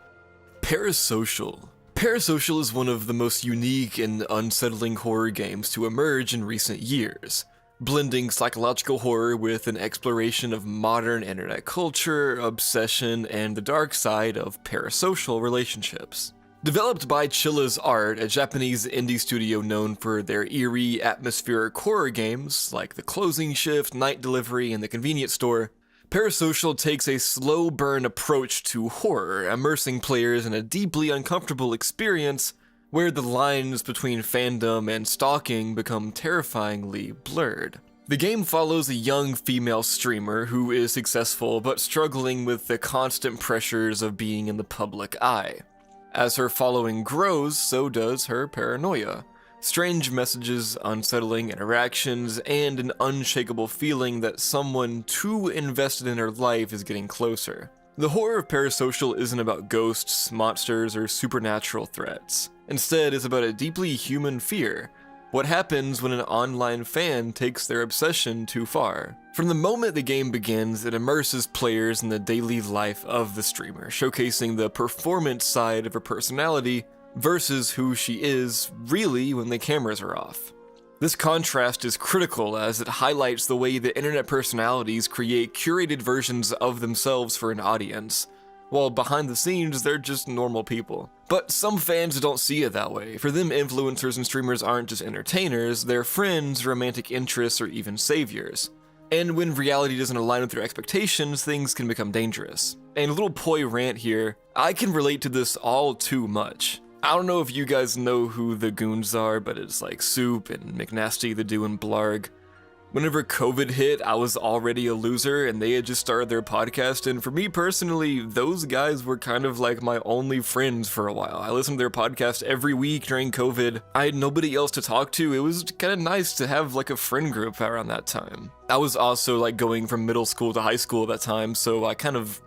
Parasocial. Parasocial is one of the most unique and unsettling horror games to emerge in recent years, blending psychological horror with an exploration of modern internet culture, obsession, and the dark side of parasocial relationships. Developed by Chilla's Art, a Japanese indie studio known for their eerie, atmospheric horror games like The Closing Shift, Night Delivery, and The Convenience Store, Parasocial takes a slow burn approach to horror, immersing players in a deeply uncomfortable experience where the lines between fandom and stalking become terrifyingly blurred. The game follows a young female streamer who is successful but struggling with the constant pressures of being in the public eye. As her following grows, so does her paranoia. Strange messages, unsettling interactions, and an unshakable feeling that someone too invested in her life is getting closer. The horror of Parasocial isn't about ghosts, monsters, or supernatural threats. Instead, it's about a deeply human fear. What happens when an online fan takes their obsession too far? From the moment the game begins, it immerses players in the daily life of the streamer, showcasing the performance side of her personality versus who she is really when the cameras are off. This contrast is critical as it highlights the way that internet personalities create curated versions of themselves for an audience, while behind the scenes they're just normal people. But some fans don't see it that way. For them, influencers and streamers aren't just entertainers, they're friends, romantic interests, or even saviors. And when reality doesn't align with their expectations, things can become dangerous. And a little poi rant here, I can relate to this all too much. I don't know if you guys know who the goons are, but it's like Soup and McNasty the Do and Blarg. Whenever COVID hit, I was already a loser and they had just started their podcast, and for me personally, those guys were kind of like my only friends for a while. I listened to their podcast every week during COVID. I had nobody else to talk to. It was kind of nice to have like a friend group around that time. I was also like going from middle school to high school at that time, so I kind of,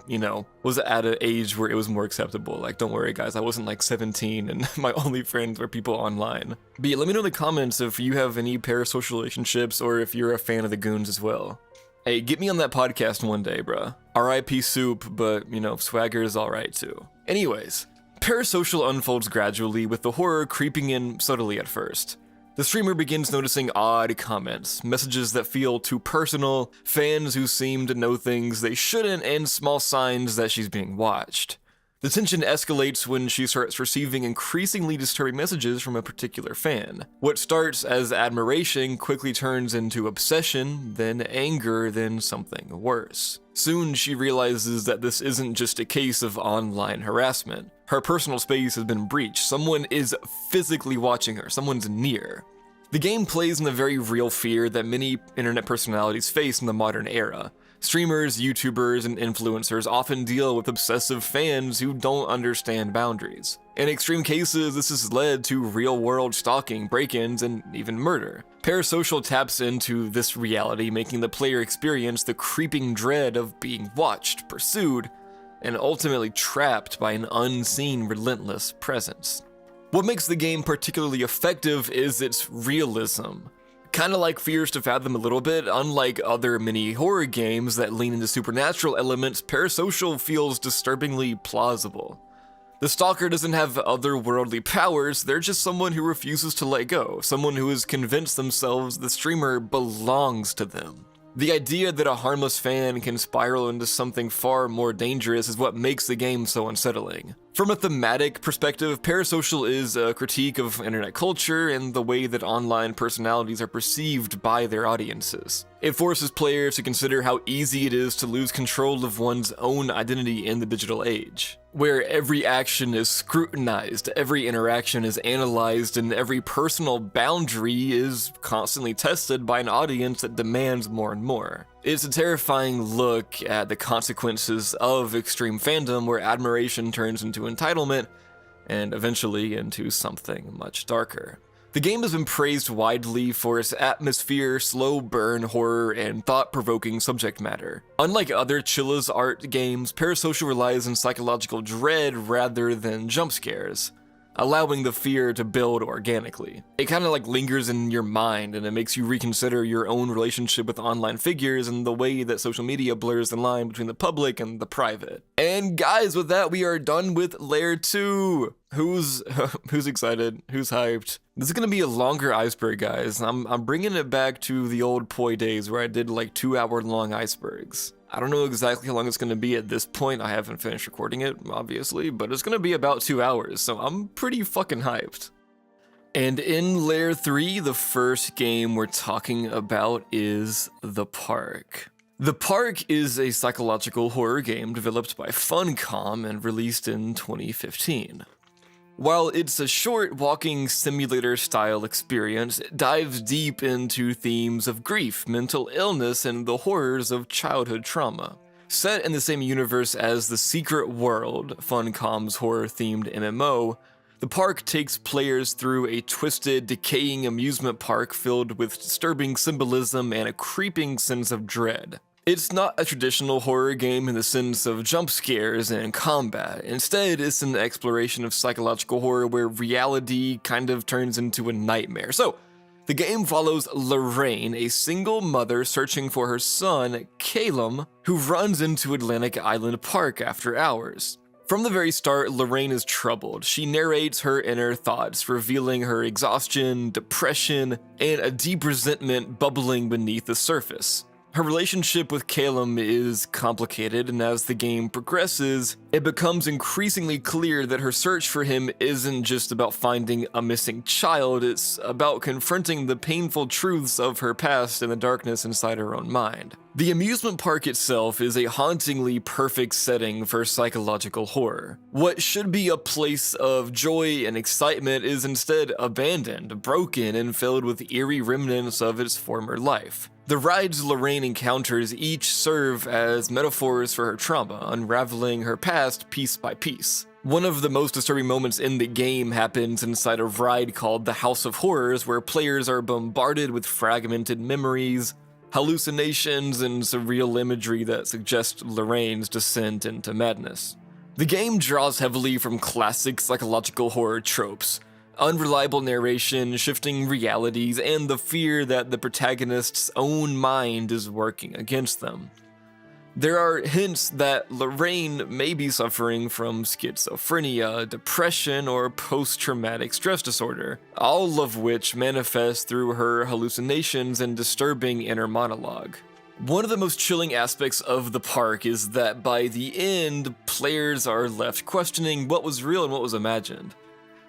was at an age where it was more acceptable. Like, don't worry guys, I wasn't like 17 and my only friends were people online. But yeah, let me know in the comments if you have any parasocial relationships or if you're a fan of the goons as well. Hey, get me on that podcast one day, bruh. R.I.P. Soup, but, swagger is alright too. Anyways, Parasocial unfolds gradually, with the horror creeping in subtly at first. The streamer begins noticing odd comments, messages that feel too personal, fans who seem to know things they shouldn't, and small signs that she's being watched. The tension escalates when she starts receiving increasingly disturbing messages from a particular fan. What starts as admiration quickly turns into obsession, then anger, then something worse. Soon she realizes that this isn't just a case of online harassment. Her personal space has been breached. Someone is physically watching her. Someone's near. The game plays in the very real fear that many internet personalities face in the modern era. Streamers, YouTubers, and influencers often deal with obsessive fans who don't understand boundaries. In extreme cases, this has led to real-world stalking, break-ins, and even murder. Parasocial taps into this reality, making the player experience the creeping dread of being watched, pursued, and ultimately trapped by an unseen, relentless presence. What makes the game particularly effective is its realism. Kinda like Fears to Fathom a little bit, unlike other mini horror games that lean into supernatural elements, Parasocial feels disturbingly plausible. The stalker doesn't have otherworldly powers, they're just someone who refuses to let go, someone who has convinced themselves the streamer belongs to them. The idea that a harmless fan can spiral into something far more dangerous is what makes the game so unsettling. From a thematic perspective, Parasocial is a critique of internet culture and the way that online personalities are perceived by their audiences. It forces players to consider how easy it is to lose control of one's own identity in the digital age, where every action is scrutinized, every interaction is analyzed, and every personal boundary is constantly tested by an audience that demands more and more. It's a terrifying look at the consequences of extreme fandom, where admiration turns into entitlement, and eventually into something much darker. The game has been praised widely for its atmosphere, slow burn horror, and thought-provoking subject matter. Unlike other Chilla's Art games, Parasocial relies on psychological dread rather than jump scares, allowing the fear to build organically. It kind of like lingers in your mind, and it makes you reconsider your own relationship with online figures and the way that social media blurs the line between the public and the private. And guys, with that, we are done with Layer 2. Who's excited? Who's hyped? This is gonna be a longer iceberg, guys. I'm bringing it back to the old poi days where I did like 2-hour long icebergs. I don't know exactly how long it's going to be at this point. I haven't finished recording it, obviously, but it's going to be about 2 hours, so I'm pretty fucking hyped. And in Layer 3, the first game we're talking about is The Park. The Park is a psychological horror game developed by Funcom and released in 2015. While it's a short walking simulator style experience, it dives deep into themes of grief, mental illness, and the horrors of childhood trauma. Set in the same universe as The Secret World, Funcom's horror-themed MMO, The Park takes players through a twisted, decaying amusement park filled with disturbing symbolism and a creeping sense of dread. It's not a traditional horror game in the sense of jump scares and combat. Instead, it's an exploration of psychological horror where reality kind of turns into a nightmare. So, the game follows Lorraine, a single mother searching for her son, Calum, who runs into Atlantic Island Park after hours. From the very start, Lorraine is troubled. She narrates her inner thoughts, revealing her exhaustion, depression, and a deep resentment bubbling beneath the surface. Her relationship with Calum is complicated, and as the game progresses, it becomes increasingly clear that her search for him isn't just about finding a missing child, it's about confronting the painful truths of her past and the darkness inside her own mind. The amusement park itself is a hauntingly perfect setting for psychological horror. What should be a place of joy and excitement is instead abandoned, broken, and filled with eerie remnants of its former life. The rides Lorraine encounters each serve as metaphors for her trauma, unraveling her past piece by piece. One of the most disturbing moments in the game happens inside a ride called the House of Horrors, where players are bombarded with fragmented memories, hallucinations, and surreal imagery that suggest Lorraine's descent into madness. The game draws heavily from classic psychological horror tropes: unreliable narration, shifting realities, and the fear that the protagonist's own mind is working against them. There are hints that Lorraine may be suffering from schizophrenia, depression, or post-traumatic stress disorder, all of which manifest through her hallucinations and disturbing inner monologue. One of the most chilling aspects of The Park is that by the end, players are left questioning what was real and what was imagined.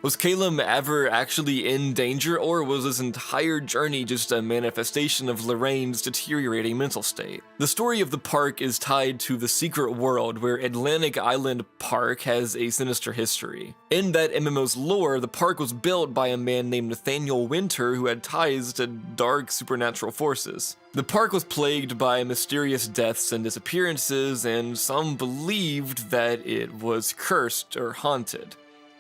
Was Calum ever actually in danger, or was his entire journey just a manifestation of Lorraine's deteriorating mental state? The story of The Park is tied to The Secret World, where Atlantic Island Park has a sinister history. In that MMO's lore, the park was built by a man named Nathaniel Winter who had ties to dark supernatural forces. The park was plagued by mysterious deaths and disappearances, and some believed that it was cursed or haunted.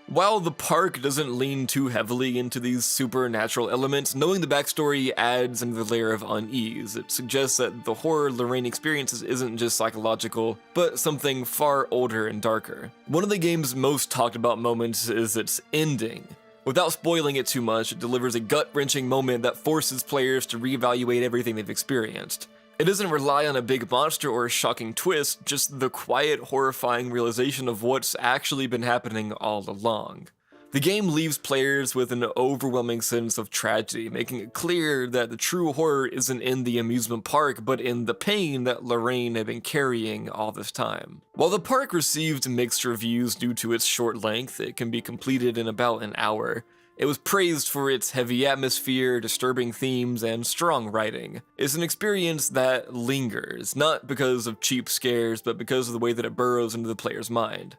While the park doesn't lean too heavily into these supernatural elements, knowing the backstory adds another layer of unease. It suggests that the horror Lorraine experiences isn't just psychological, but something far older and darker. One of the game's most talked about moments is its ending. Without spoiling it too much, it delivers a gut-wrenching moment that forces players to reevaluate everything they've experienced. It doesn't rely on a big monster or a shocking twist, just the quiet, horrifying realization of what's actually been happening all along. The game leaves players with an overwhelming sense of tragedy, making it clear that the true horror isn't in the amusement park, but in the pain that Lorraine had been carrying all this time. While the park received mixed reviews due to its short length, it can be completed in about an hour. It was praised for its heavy atmosphere, disturbing themes, and strong writing. It's an experience that lingers, not because of cheap scares, but because of the way that it burrows into the player's mind.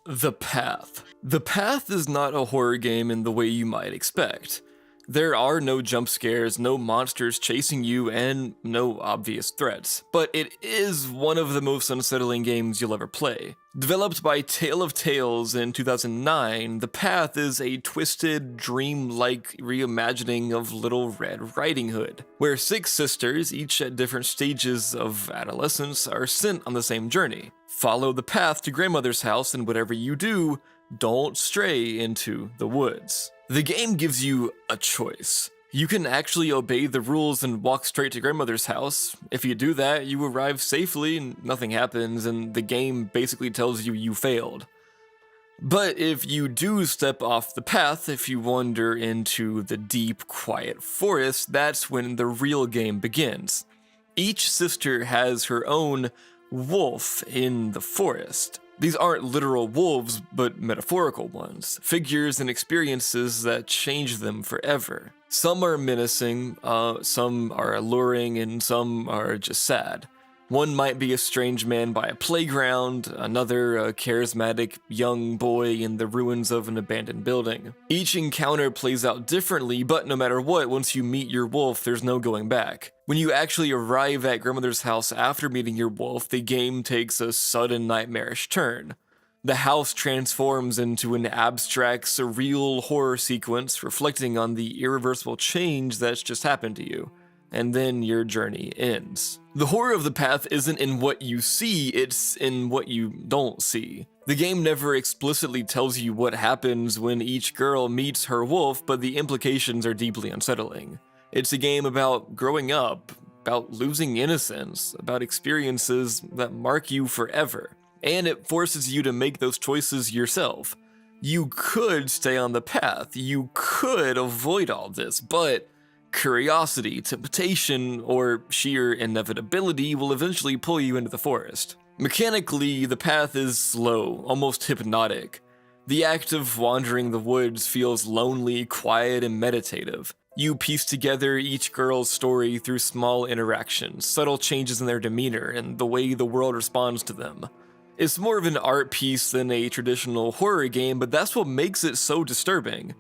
The Path. The Path is not a horror game in the way you might expect. There are no jump scares, no monsters chasing you, and no obvious threats, but it is one of the most unsettling games you'll ever play. Developed by Tale of Tales in 2009, The Path is a twisted, dream-like reimagining of Little Red Riding Hood, where 6 sisters, each at different stages of adolescence, are sent on the same journey. Follow the path to grandmother's house, and whatever you do, don't stray into the woods. The game gives you a choice. You can actually obey the rules and walk straight to grandmother's house. If you do that, you arrive safely and nothing happens, and the game basically tells you you failed. But if you do step off the path, if you wander into the deep, quiet forest, that's when the real game begins. Each sister has her own wolf in the forest. These aren't literal wolves, but metaphorical ones, figures and experiences that change them forever. Some are menacing, some are alluring, and some are just sad. One might be a strange man by a playground, another a charismatic young boy in the ruins of an abandoned building. Each encounter plays out differently, but no matter what, once you meet your wolf, there's no going back. When you actually arrive at grandmother's house after meeting your wolf, the game takes a sudden nightmarish turn. The house transforms into an abstract, surreal horror sequence reflecting on the irreversible change that's just happened to you. And then your journey ends. The horror of the path isn't in what you see, it's in what you don't see. The game never explicitly tells you what happens when each girl meets her wolf, but the implications are deeply unsettling. It's a game about growing up, about losing innocence, about experiences that mark you forever. And it forces you to make those choices yourself. You could stay on the path, you could avoid all this, but curiosity, temptation, or sheer inevitability will eventually pull you into the forest. Mechanically, the path is slow, almost hypnotic. The act of wandering the woods feels lonely, quiet, and meditative. You piece together each girl's story through small interactions, subtle changes in their demeanor, and the way the world responds to them. It's more of an art piece than a traditional horror game, but that's what makes it so disturbing.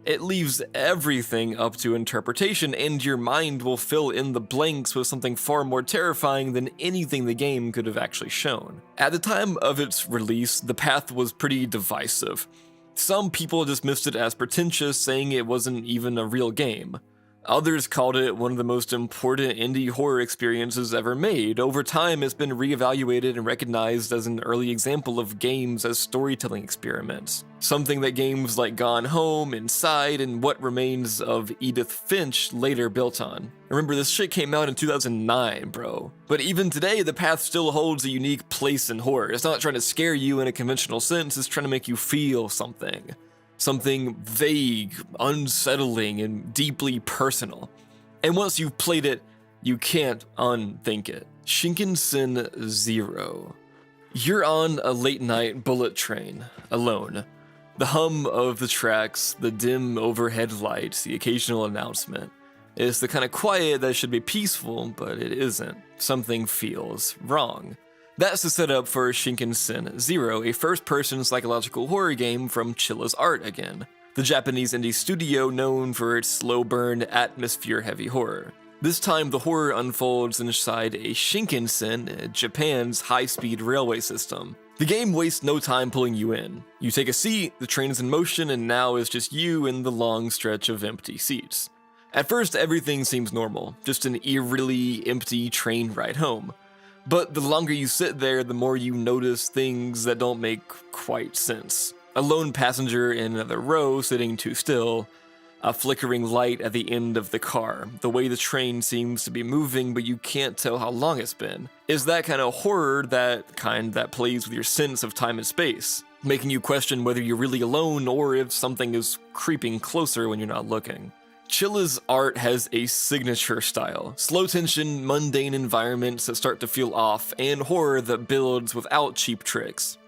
It leaves everything up to interpretation, and your mind will fill in the blanks with something far more terrifying than anything the game could have actually shown. At the time of its release, the path was pretty divisive. Some people dismissed it as pretentious, saying it wasn't even a real game. Others called it one of the most important indie horror experiences ever made. Over time, it's been reevaluated and recognized as an early example of games as storytelling experiments. Something that games like Gone Home, Inside, and What Remains of Edith Finch later built on. Remember, this shit came out in 2009, bro. But even today, the path still holds a unique place in horror. It's not trying to scare you in a conventional sense, it's trying to make you feel something. Something vague, unsettling, and deeply personal. And once you've played it, you can't unthink it. Shinkansen Zero. You're on a late-night bullet train, alone. The hum of the tracks, the dim overhead lights, the occasional announcement. It's the kind of quiet that should be peaceful, but it isn't. Something feels wrong. That's the setup for Shinkansen Zero, a first-person psychological horror game from Chilla's Art again, the Japanese indie studio known for its slow-burn, atmosphere-heavy horror. This time, the horror unfolds inside a Shinkansen, Japan's high-speed railway system. The game wastes no time pulling you in. You take a seat, the train is in motion, and now it's just you and the long stretch of empty seats. At first, everything seems normal, just an eerily empty train ride home. But the longer you sit there, the more you notice things that don't make quite sense. A lone passenger in another row sitting too still, a flickering light at the end of the car, the way the train seems to be moving but you can't tell how long it's been. Is that kind of horror that plays with your sense of time and space, making you question whether you're really alone or if something is creeping closer when you're not looking. Chilla's Art has a signature style, slow tension, mundane environments that start to feel off, and horror that builds without cheap tricks.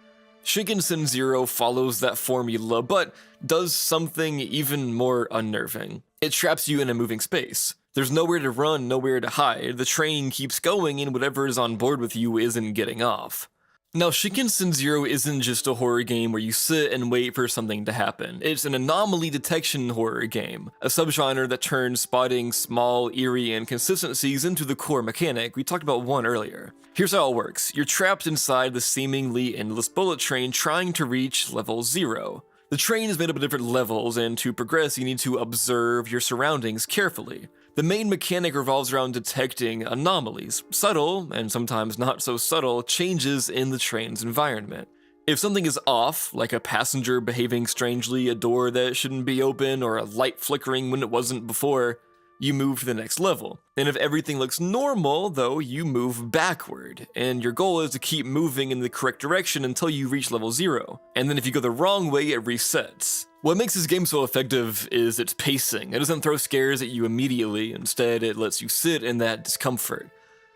Shinkansen Zero follows that formula, but does something even more unnerving. It traps you in a moving space. There's nowhere to run, nowhere to hide, the train keeps going and whatever is on board with you isn't getting off. Now, Shinkansen Zero isn't just a horror game where you sit and wait for something to happen. It's an anomaly detection horror game, a subgenre that turns spotting small, eerie inconsistencies into the core mechanic. We talked about one earlier. Here's how it works. You're trapped inside the seemingly endless bullet train trying to reach level 0. The train is made up of different levels, and to progress you need to observe your surroundings carefully. The main mechanic revolves around detecting anomalies, subtle, and sometimes not so subtle, changes in the train's environment. If something is off, like a passenger behaving strangely, a door that shouldn't be open, or a light flickering when it wasn't before, you move to the next level. And if everything looks normal, though, you move backward, and your goal is to keep moving in the correct direction until you reach level 0. And then if you go the wrong way, it resets. What makes this game so effective is its pacing. It doesn't throw scares at you immediately, instead it lets you sit in that discomfort.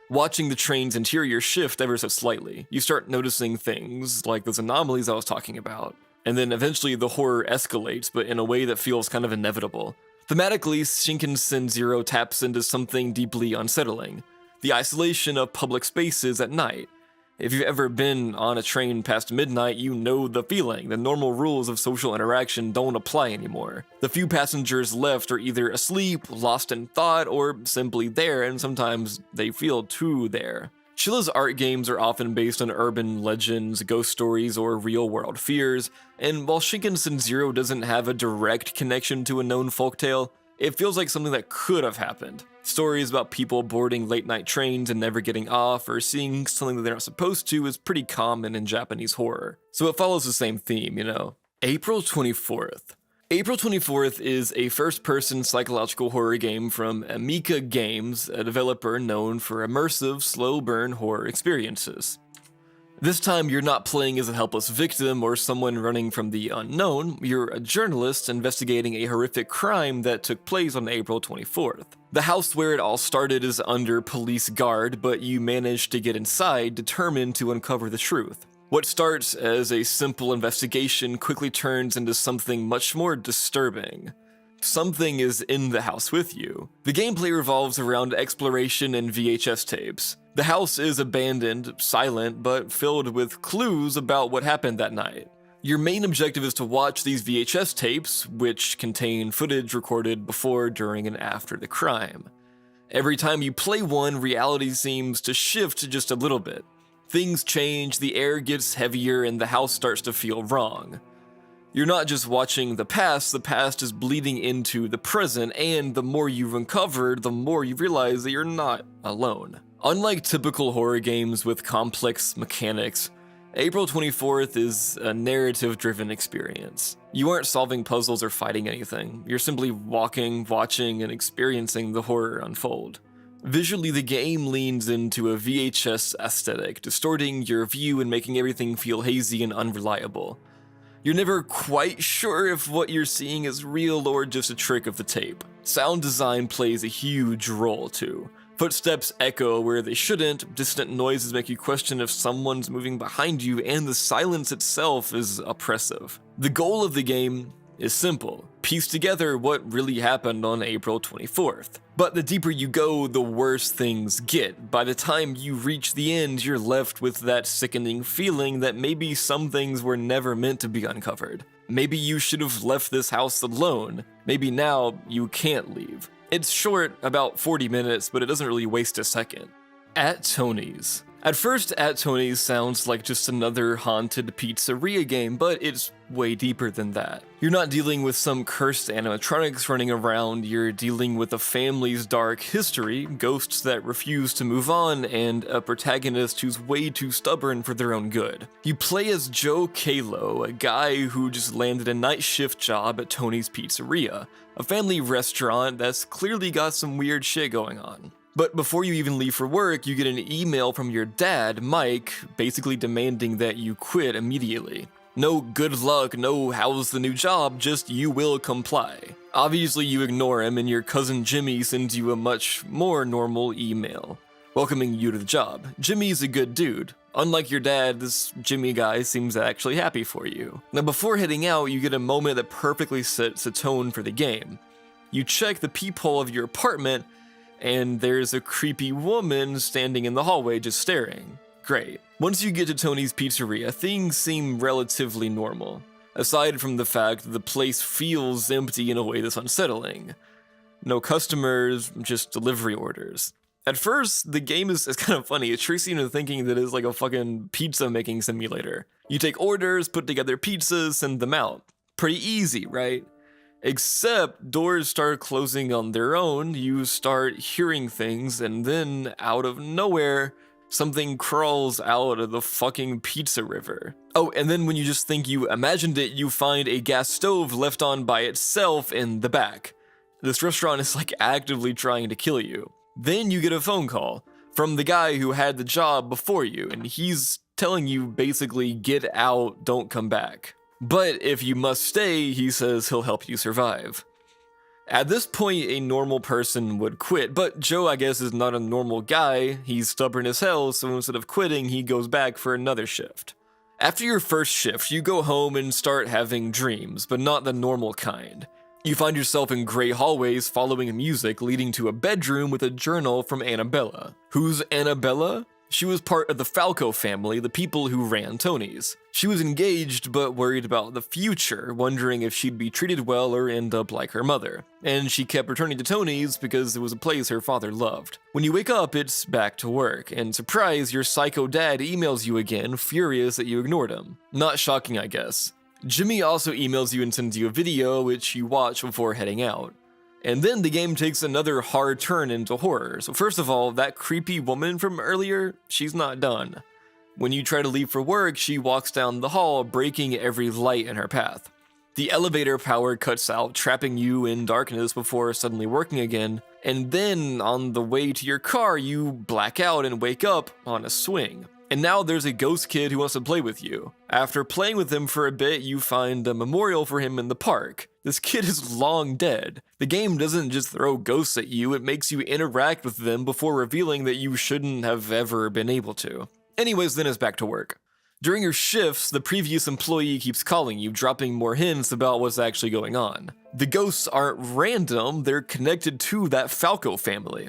Watching the train's interior shift ever so slightly, you start noticing things like those anomalies I was talking about. And then eventually the horror escalates, but in a way that feels kind of inevitable. Thematically, Shinkansen Zero taps into something deeply unsettling: the isolation of public spaces at night. If you've ever been on a train past midnight, you know the feeling. The normal rules of social interaction don't apply anymore. The few passengers left are either asleep, lost in thought, or simply there, and sometimes they feel too there. Chilla's art games are often based on urban legends, ghost stories, or real-world fears, and while Shinkansen Zero doesn't have a direct connection to a known folktale, it feels like something that could have happened. Stories about people boarding late-night trains and never getting off, or seeing something that they're not supposed to, is pretty common in Japanese horror. So it follows the same theme, you know. April 24th. April 24th is a first-person psychological horror game from Amika Games, a developer known for immersive, slow-burn horror experiences. This time, you're not playing as a helpless victim or someone running from the unknown. You're a journalist investigating a horrific crime that took place on April 24th. The house where it all started is under police guard, but you manage to get inside, determined to uncover the truth. What starts as a simple investigation quickly turns into something much more disturbing. Something is in the house with you. The gameplay revolves around exploration and VHS tapes. The house is abandoned, silent, but filled with clues about what happened that night. Your main objective is to watch these VHS tapes, which contain footage recorded before, during, and after the crime. Every time you play one, reality seems to shift just a little bit. Things change, the air gets heavier, and the house starts to feel wrong. You're not just watching the past is bleeding into the present, and the more you've uncovered, the more you realize that you're not alone. Unlike typical horror games with complex mechanics, April 24th is a narrative-driven experience. You aren't solving puzzles or fighting anything. You're simply walking, watching, and experiencing the horror unfold. Visually, the game leans into a VHS aesthetic, distorting your view and making everything feel hazy and unreliable. You're never quite sure if what you're seeing is real or just a trick of the tape. Sound design plays a huge role too. Footsteps echo where they shouldn't, distant noises make you question if someone's moving behind you, and the silence itself is oppressive. The goal of the game is simple: piece together what really happened on April 24th. But the deeper you go, the worse things get. By the time you reach the end, you're left with that sickening feeling that maybe some things were never meant to be uncovered. Maybe you should have left this house alone. Maybe now you can't leave. It's short, about 40 minutes, but it doesn't really waste a second. At Tony's. At first, At Tony's sounds like just another haunted pizzeria game, but it's way deeper than that. You're not dealing with some cursed animatronics running around, you're dealing with a family's dark history, ghosts that refuse to move on, and a protagonist who's way too stubborn for their own good. You play as Joe Kalo, a guy who just landed a night shift job at Tony's Pizzeria, a family restaurant that's clearly got some weird shit going on. But before you even leave for work, you get an email from your dad, Mike, basically demanding that you quit immediately. No good luck, no how's the new job, just you will comply. Obviously you ignore him, and your cousin Jimmy sends you a much more normal email, welcoming you to the job. Jimmy's a good dude. Unlike your dad, this Jimmy guy seems actually happy for you. Now before heading out, you get a moment that perfectly sets a tone for the game. You check the peephole of your apartment, and there's a creepy woman standing in the hallway just staring. Great. Once you get to Tony's Pizzeria, things seem relatively normal, aside from the fact that the place feels empty in a way that's unsettling. No customers, just delivery orders. At first, the game is kind of funny. It tricks you into thinking that it's like a fucking pizza making simulator. You take orders, put together pizzas, send them out. Pretty easy, right? Except doors start closing on their own, you start hearing things, and then, out of nowhere, something crawls out of the fucking pizza river. Oh, and then when you just think you imagined it, you find a gas stove left on by itself in the back. This restaurant is like actively trying to kill you. Then you get a phone call from the guy who had the job before you, and he's telling you basically get out, don't come back. But if you must stay, he says he'll help you survive. At this point, a normal person would quit, but Joe, I guess, is not a normal guy. He's stubborn as hell, so instead of quitting, he goes back for another shift. After your first shift, you go home and start having dreams, but not the normal kind. You find yourself in gray hallways following music leading to a bedroom with a journal from Annabella. Who's Annabella? She was part of the Falco family, the people who ran Tony's. She was engaged but worried about the future, wondering if she'd be treated well or end up like her mother. And she kept returning to Tony's because it was a place her father loved. When you wake up, it's back to work, and surprise, your psycho dad emails you again, furious that you ignored him. Not shocking, I guess. Jimmy also emails you and sends you a video, which you watch before heading out. And then the game takes another hard turn into horror. So first of all, that creepy woman from earlier, she's not done. When you try to leave for work, she walks down the hall, breaking every light in her path. The elevator power cuts out, trapping you in darkness before suddenly working again. And then, on the way to your car, you black out and wake up on a swing. And now there's a ghost kid who wants to play with you. After playing with him for a bit, you find a memorial for him in the park. This kid is long dead. The game doesn't just throw ghosts at you, it makes you interact with them before revealing that you shouldn't have ever been able to. Anyways, then it's back to work. During your shifts, the previous employee keeps calling you, dropping more hints about what's actually going on. The ghosts aren't random, they're connected to that Falco family.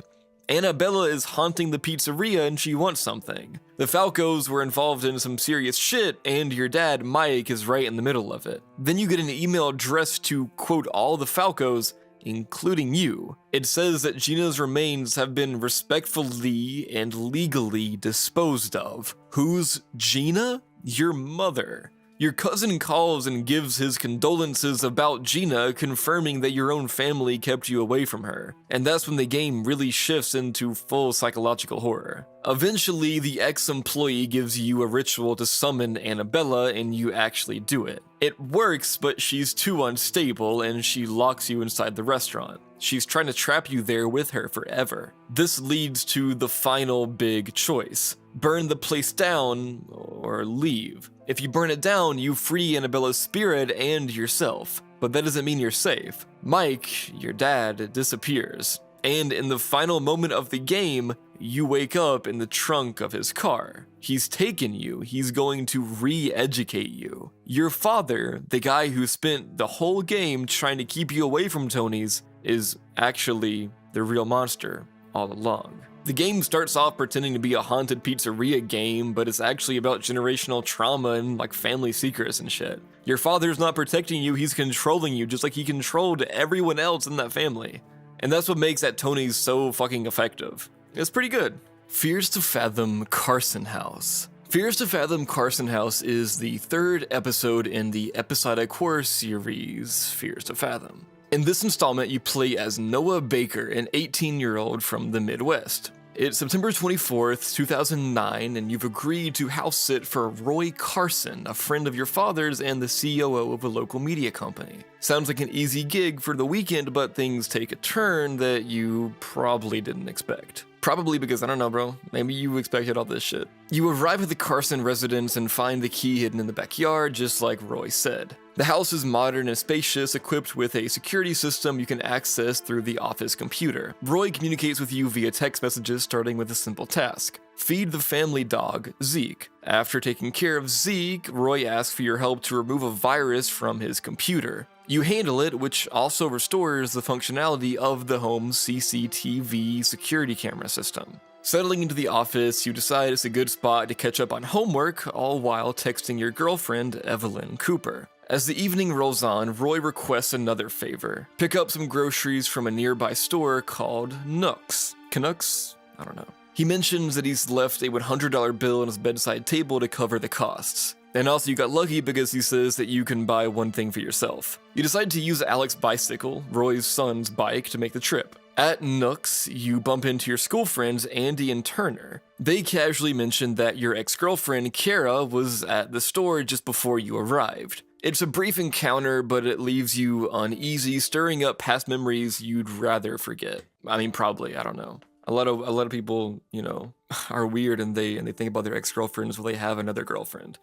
Annabella is haunting the pizzeria and she wants something. The Falcos were involved in some serious shit, and your dad, Mike, is right in the middle of it. Then you get an email addressed to, quote, all the Falcos, including you. It says that Gina's remains have been respectfully and legally disposed of. Who's Gina? Your mother. Your cousin calls and gives his condolences about Gina, confirming that your own family kept you away from her. And that's when the game really shifts into full psychological horror. Eventually, the ex-employee gives you a ritual to summon Annabella, and you actually do it. It works, but she's too unstable, and she locks you inside the restaurant. She's trying to trap you there with her forever. This leads to the final big choice. Burn the place down, or leave. If you burn it down, you free Annabella's spirit and yourself. But that doesn't mean you're safe. Mike, your dad, disappears. And in the final moment of the game, you wake up in the trunk of his car. He's taken you, he's going to re-educate you. Your father, the guy who spent the whole game trying to keep you away from Tony's, is actually the real monster all along. The game starts off pretending to be a haunted pizzeria game, but it's actually about generational trauma and like family secrets and shit. Your father's not protecting you, he's controlling you just like he controlled everyone else in that family. And that's what makes that Tony's so fucking effective. It's pretty good. Fears to Fathom Carson House. Fears to Fathom Carson House is the third episode in the episodic horror series Fears to Fathom. In this installment, you play as Noah Baker, an 18-year-old from the Midwest. It's September 24th, 2009, and you've agreed to house sit for Roy Carson, a friend of your father's and the COO of a local media company. Sounds like an easy gig for the weekend, but things take a turn that you probably didn't expect. Probably because, I don't know, bro, maybe you expected all this shit. You arrive at the Carson residence and find the key hidden in the backyard, just like Roy said. The house is modern and spacious, equipped with a security system you can access through the office computer. Roy communicates with you via text messages, starting with a simple task. Feed the family dog, Zeke. After taking care of Zeke, Roy asks for your help to remove a virus from his computer. You handle it, which also restores the functionality of the home's CCTV security camera system. Settling into the office, you decide it's a good spot to catch up on homework, all while texting your girlfriend, Evelyn Cooper. As the evening rolls on, Roy requests another favor. Pick up some groceries from a nearby store called Nooks. Canucks? I don't know. He mentions that he's left a $100 bill on his bedside table to cover the costs. And also you got lucky because he says that you can buy one thing for yourself. You decide to use Alex's bicycle, Roy's son's bike, to make the trip. At Nooks, you bump into your school friends Andy and Turner. They casually mention that your ex-girlfriend Kara was at the store just before you arrived. It's a brief encounter, but it leaves you uneasy, stirring up past memories you'd rather forget. I mean, probably, I don't know. A lot of people, you know, are weird and they think about their ex-girlfriends while they have another girlfriend.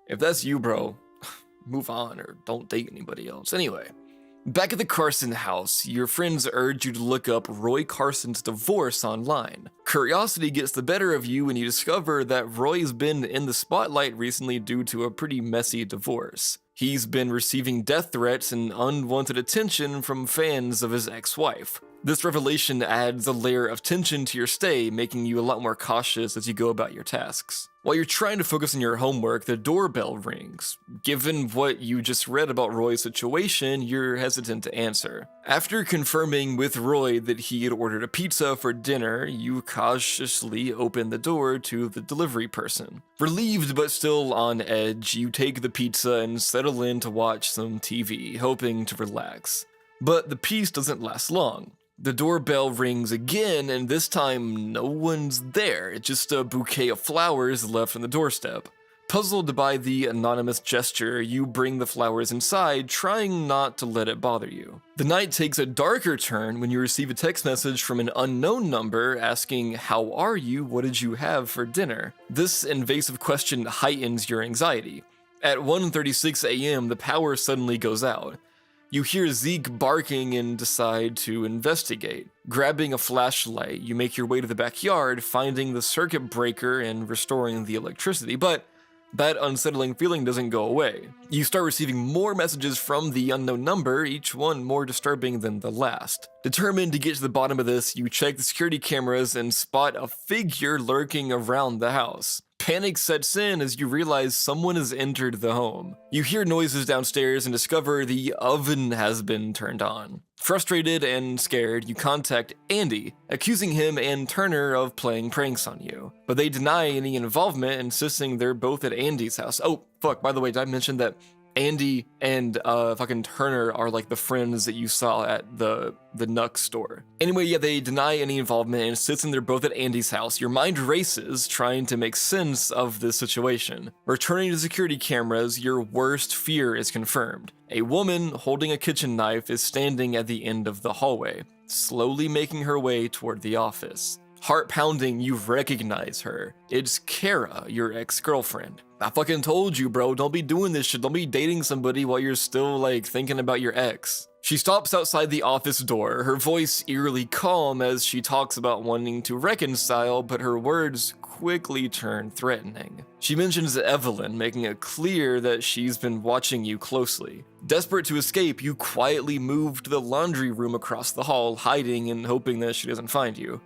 If that's you, bro, move on or don't date anybody else. Anyway, Back at the Carson house, your friends urge you to look up Roy Carson's divorce online. Curiosity gets the better of you when you discover that Roy's been in the spotlight recently due to a pretty messy divorce. He's been receiving death threats and unwanted attention from fans of his ex-wife. This revelation adds a layer of tension to your stay, making you a lot more cautious as you go about your tasks. While you're trying to focus on your homework, the doorbell rings. Given what you just read about Roy's situation, you're hesitant to answer. After confirming with Roy that he had ordered a pizza for dinner, you cautiously open the door to the delivery person. Relieved but still on edge, you take the pizza and settle in to watch some TV, hoping to relax. But the peace doesn't last long. The doorbell rings again, and this time no one's there, just a bouquet of flowers left on the doorstep. Puzzled by the anonymous gesture, you bring the flowers inside, trying not to let it bother you. The night takes a darker turn when you receive a text message from an unknown number asking, "How are you? What did you have for dinner?" This invasive question heightens your anxiety. At 1:36 a.m., the power suddenly goes out. You hear Zeke barking and decide to investigate. Grabbing a flashlight, you make your way to the backyard, finding the circuit breaker and restoring the electricity, but that unsettling feeling doesn't go away. You start receiving more messages from the unknown number, each one more disturbing than the last. Determined to get to the bottom of this, you check the security cameras and spot a figure lurking around the house. Panic sets in as you realize someone has entered the home. You hear noises downstairs and discover the oven has been turned on. Frustrated and scared, you contact Andy, accusing him and Turner of playing pranks on you. But they deny any involvement, insisting they're both at Andy's house. Oh, fuck, by the way, did I mention that Andy and fucking Turner are like the friends that you saw at the Nux store? Anyway, yeah, they deny any involvement and insisting they're both at Andy's house. Your mind races, trying to make sense of this situation. Returning to security cameras, your worst fear is confirmed. A woman holding a kitchen knife is standing at the end of the hallway, slowly making her way toward the office. Heart pounding, you recognize her. It's Kara, your ex-girlfriend. I fucking told you, bro, don't be doing this shit. Don't be dating somebody while you're still, like, thinking about your ex. She stops outside the office door, her voice eerily calm as she talks about wanting to reconcile, but her words quickly turn threatening. She mentions Evelyn, making it clear that she's been watching you closely. Desperate to escape, you quietly move to the laundry room across the hall, hiding and hoping that she doesn't find you.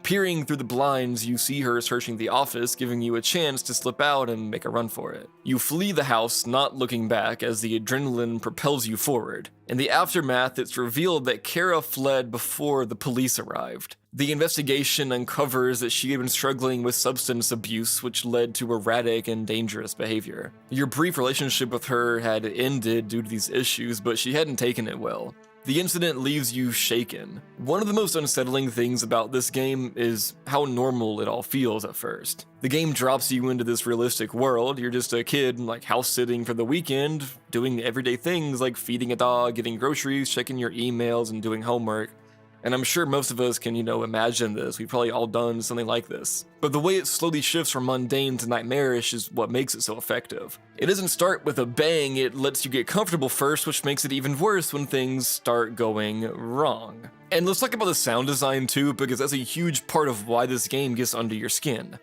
Peering through the blinds, you see her searching the office, giving you a chance to slip out and make a run for it. You flee the house, not looking back, as the adrenaline propels you forward. In the aftermath, it's revealed that Kara fled before the police arrived. The investigation uncovers that she had been struggling with substance abuse, which led to erratic and dangerous behavior. Your brief relationship with her had ended due to these issues, but she hadn't taken it well. The incident leaves you shaken. One of the most unsettling things about this game is how normal it all feels at first. The game drops you into this realistic world. You're just a kid, like, house sitting for the weekend, doing everyday things like feeding a dog, getting groceries, checking your emails, and doing homework. And I'm sure most of us can, imagine this. We've probably all done something like this. But the way it slowly shifts from mundane to nightmarish is what makes it so effective. It doesn't start with a bang, it lets you get comfortable first, which makes it even worse when things start going wrong. And let's talk about the sound design too, because that's a huge part of why this game gets under your skin.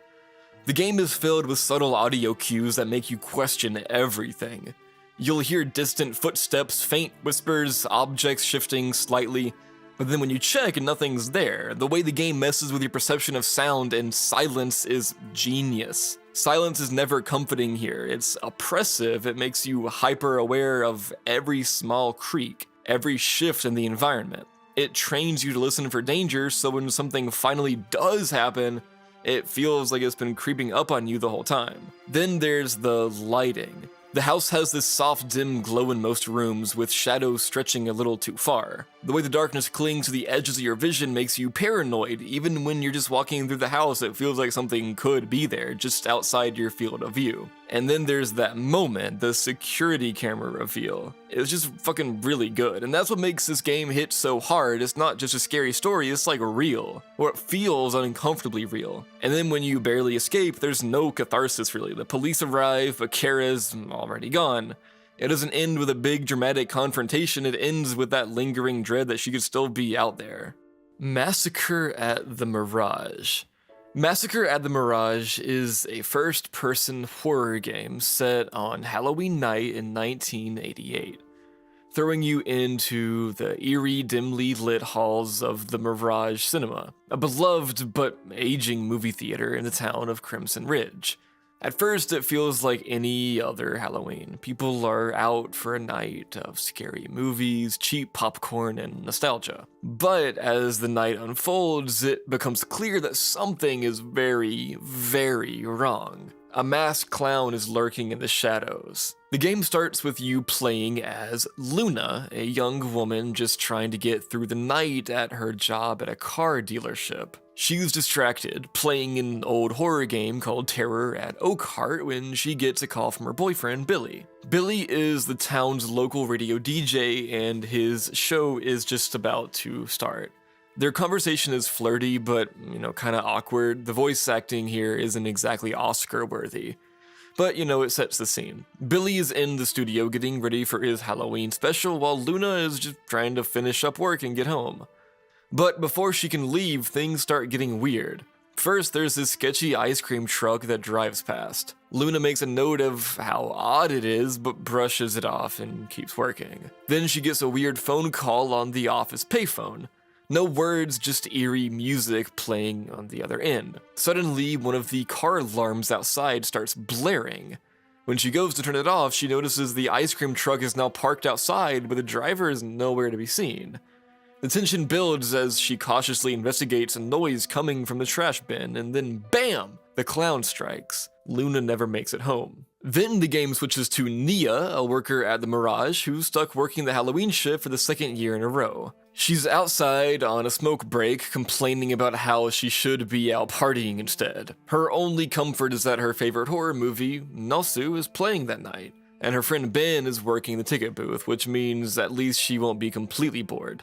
The game is filled with subtle audio cues that make you question everything. You'll hear distant footsteps, faint whispers, objects shifting slightly, but then when you check, nothing's there. The way the game messes with your perception of sound and silence is genius. Silence is never comforting here. It's oppressive. It makes you hyper aware of every small creak, every shift in the environment. It trains you to listen for danger, so when something finally does happen, it feels like it's been creeping up on you the whole time. Then there's the lighting. The house has this soft, dim glow in most rooms, with shadows stretching a little too far. The way the darkness clings to the edges of your vision makes you paranoid. Even when you're just walking through the house, it feels like something could be there, just outside your field of view. And then there's that moment, the security camera reveal. It's just fucking really good, and that's what makes this game hit so hard. It's not just a scary story, it's like real, or it feels uncomfortably real. And then when you barely escape, there's no catharsis really. The police arrive, but Kara's already gone. It doesn't end with a big dramatic confrontation, it ends with that lingering dread that she could still be out there. Massacre at the Mirage. Massacre at the Mirage is a first-person horror game set on Halloween night in 1988, throwing you into the eerie, dimly lit halls of the Mirage Cinema, a beloved but aging movie theater in the town of Crimson Ridge. At first, it feels like any other Halloween. People are out for a night of scary movies, cheap popcorn, and nostalgia. But as the night unfolds, it becomes clear that something is very, very wrong. A masked clown is lurking in the shadows. The game starts with you playing as Luna, a young woman just trying to get through the night at her job at a car dealership. She's distracted, playing an old horror game called Terror at Oakheart when she gets a call from her boyfriend, Billy. Billy is the town's local radio DJ, and his show is just about to start. Their conversation is flirty, but, kind of awkward. The voice acting here isn't exactly Oscar-worthy. But, it sets the scene. Billy is in the studio getting ready for his Halloween special, while Luna is just trying to finish up work and get home. But before she can leave, things start getting weird. First, there's this sketchy ice cream truck that drives past. Luna makes a note of how odd it is, but brushes it off and keeps working. Then she gets a weird phone call on the office payphone. No words, just eerie music playing on the other end. Suddenly, one of the car alarms outside starts blaring. When she goes to turn it off, she notices the ice cream truck is now parked outside, but the driver is nowhere to be seen. The tension builds as she cautiously investigates a noise coming from the trash bin, and then BAM! The clown strikes. Luna never makes it home. Then the game switches to Nia, a worker at the Mirage who's stuck working the Halloween shift for the second year in a row. She's outside on a smoke break, complaining about how she should be out partying instead. Her only comfort is that her favorite horror movie, Nosu, is playing that night, and her friend Ben is working the ticket booth, which means at least she won't be completely bored.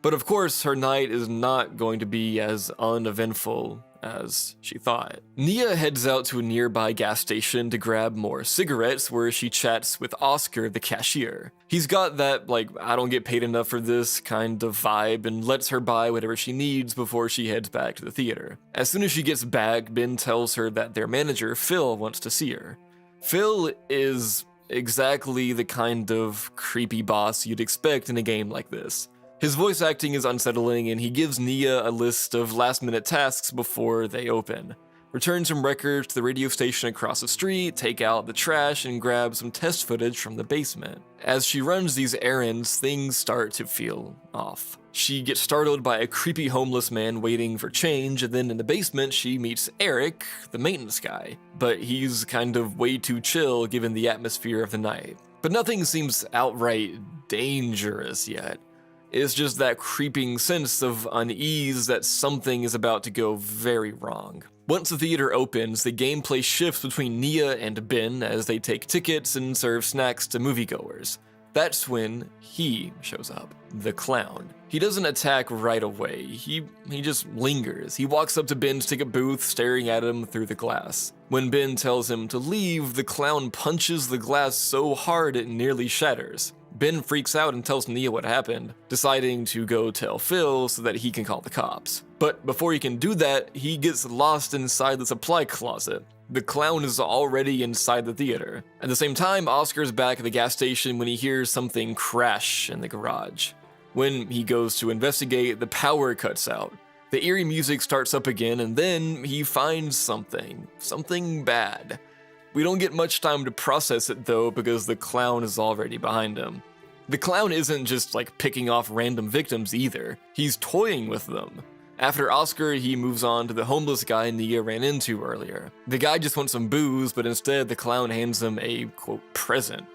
But of course, her night is not going to be as uneventful as she thought. Nia heads out to a nearby gas station to grab more cigarettes, where she chats with Oscar, the cashier. He's got that, I don't get paid enough for this kind of vibe, and lets her buy whatever she needs before she heads back to the theater. As soon as she gets back, Ben tells her that their manager, Phil, wants to see her. Phil is exactly the kind of creepy boss you'd expect in a game like this. His voice acting is unsettling, and he gives Nia a list of last-minute tasks before they open. Return some records to the radio station across the street, take out the trash, and grab some test footage from the basement. As she runs these errands, things start to feel off. She gets startled by a creepy homeless man waiting for change, and then in the basement she meets Eric, the maintenance guy. But he's kind of way too chill given the atmosphere of the night. But nothing seems outright dangerous yet. It's just that creeping sense of unease that something is about to go very wrong. Once the theater opens, the gameplay shifts between Nia and Ben as they take tickets and serve snacks to moviegoers. That's when he shows up, the clown. He doesn't attack right away, he just lingers. He walks up to Ben's ticket booth, staring at him through the glass. When Ben tells him to leave, the clown punches the glass so hard it nearly shatters. Ben freaks out and tells Nia what happened, deciding to go tell Phil so that he can call the cops. But before he can do that, he gets lost inside the supply closet. The clown is already inside the theater. At the same time, Oscar's back at the gas station when he hears something crash in the garage. When he goes to investigate, the power cuts out. The eerie music starts up again, and then he finds something bad. We don't get much time to process it though, because the clown is already behind him. The clown isn't just picking off random victims either, he's toying with them. After Oscar, he moves on to the homeless guy Nia ran into earlier. The guy just wants some booze, but instead the clown hands him a, quote, present.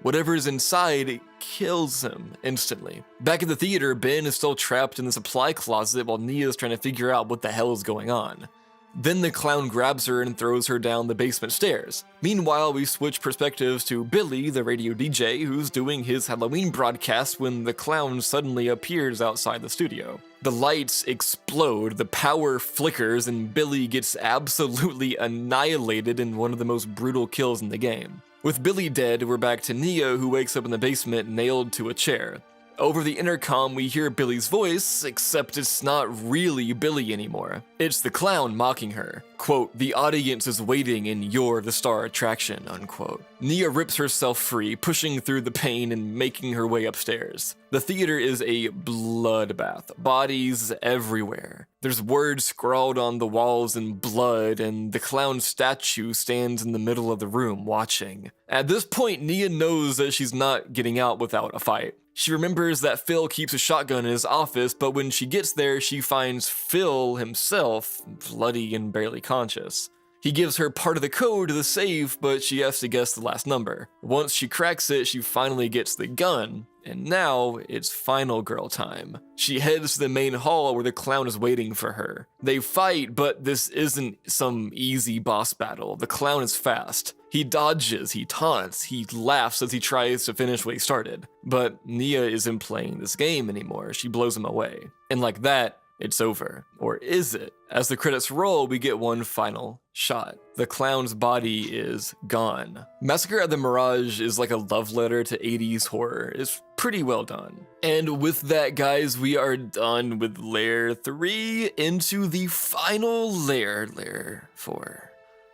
Whatever is inside kills him instantly. Back at the theater, Ben is still trapped in the supply closet while Nia's trying to figure out what the hell is going on. Then the clown grabs her and throws her down the basement stairs. Meanwhile, we switch perspectives to Billy, the radio DJ, who's doing his Halloween broadcast when the clown suddenly appears outside the studio. The lights explode, the power flickers, and Billy gets absolutely annihilated in one of the most brutal kills in the game. With Billy dead, we're back to Nia, who wakes up in the basement nailed to a chair. Over the intercom, we hear Billy's voice, except it's not really Billy anymore. It's the clown mocking her. Quote, "The audience is waiting and you're the star attraction," unquote. Nia rips herself free, pushing through the pain and making her way upstairs. The theater is a bloodbath, bodies everywhere. There's words scrawled on the walls in blood, and the clown statue stands in the middle of the room watching. At this point, Nia knows that she's not getting out without a fight. She remembers that Phil keeps a shotgun in his office, but when she gets there, she finds Phil himself bloody and barely conscious. He gives her part of the code to the safe, but she has to guess the last number. Once she cracks it, she finally gets the gun, and now it's final girl time. She heads to the main hall where the clown is waiting for her. They fight, but this isn't some easy boss battle. The clown is fast. He dodges, he taunts, he laughs as he tries to finish what he started. But Nia isn't playing this game anymore. She blows him away. And like that, it's over. Or is it? As the credits roll, we get one final shot. The clown's body is gone. Massacre at the Mirage is like a love letter to 80s horror. It's pretty well done. And with that, guys, we are done with Layer 3 into the final Layer 4.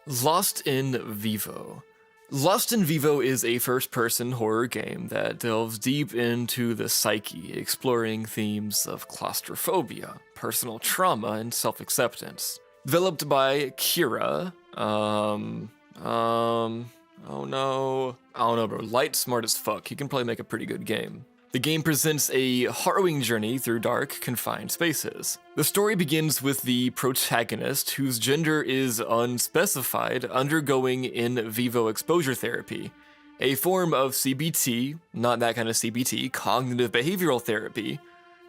Lost in Vivo. Lost in Vivo is a first-person horror game that delves deep into the psyche, exploring themes of claustrophobia, personal trauma, and self-acceptance. Developed by Kira, oh no, I don't know, bro. Light's smart as fuck. He can probably make a pretty good game. The game presents a harrowing journey through dark, confined spaces. The story begins with the protagonist, whose gender is unspecified, undergoing in vivo exposure therapy, a form of CBT, not that kind of CBT, cognitive behavioral therapy,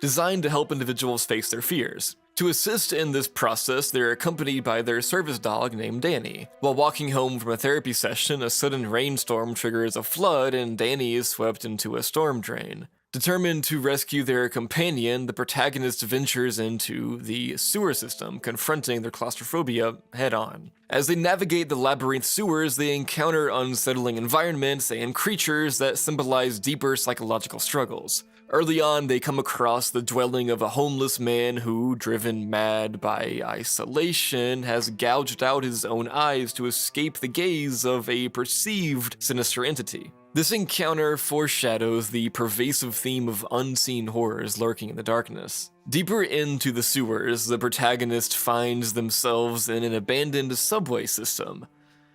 designed to help individuals face their fears. To assist in this process, they're accompanied by their service dog named Danny. While walking home from a therapy session, a sudden rainstorm triggers a flood and Danny is swept into a storm drain. Determined to rescue their companion, the protagonist ventures into the sewer system, confronting their claustrophobia head-on. As they navigate the labyrinth sewers, they encounter unsettling environments and creatures that symbolize deeper psychological struggles. Early on, they come across the dwelling of a homeless man who, driven mad by isolation, has gouged out his own eyes to escape the gaze of a perceived sinister entity. This encounter foreshadows the pervasive theme of unseen horrors lurking in the darkness. Deeper into the sewers, the protagonist finds themselves in an abandoned subway system.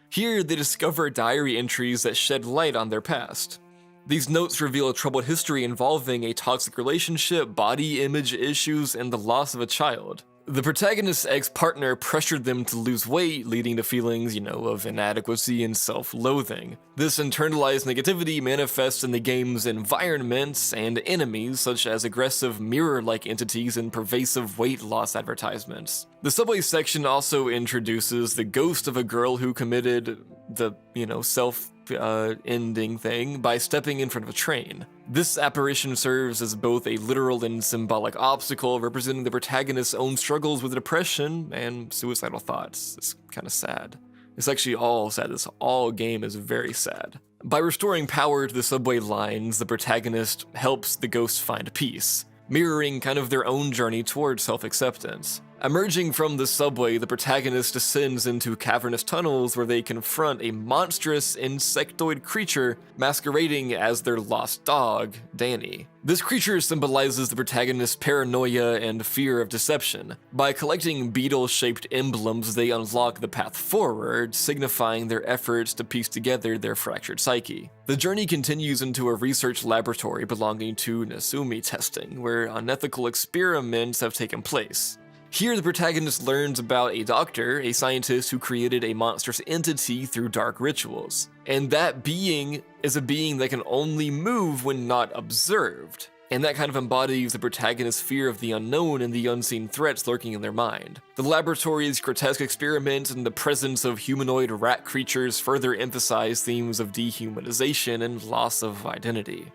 Here, they discover diary entries that shed light on their past. These notes reveal a troubled history involving a toxic relationship, body image issues, and the loss of a child. The protagonist's ex-partner pressured them to lose weight, leading to feelings, of inadequacy and self-loathing. This internalized negativity manifests in the game's environments and enemies, such as aggressive mirror-like entities and pervasive weight loss advertisements. The subway section also introduces the ghost of a girl who committed the, self-ending thing by stepping in front of a train. This apparition serves as both a literal and symbolic obstacle, representing the protagonist's own struggles with depression and suicidal thoughts. It's kind of sad. It's actually all sad. This all game is very sad. By restoring power to the subway lines, the protagonist helps the ghost find peace, mirroring kind of their own journey towards self-acceptance. Emerging from the subway, the protagonist descends into cavernous tunnels where they confront a monstrous insectoid creature masquerading as their lost dog, Danny. This creature symbolizes the protagonist's paranoia and fear of deception. By collecting beetle-shaped emblems, they unlock the path forward, signifying their efforts to piece together their fractured psyche. The journey continues into a research laboratory belonging to Nasumi testing, where unethical experiments have taken place. Here, the protagonist learns about a doctor, a scientist who created a monstrous entity through dark rituals. And that being is a being that can only move when not observed. And that kind of embodies the protagonist's fear of the unknown and the unseen threats lurking in their mind. The laboratory's grotesque experiments and the presence of humanoid rat creatures further emphasize themes of dehumanization and loss of identity.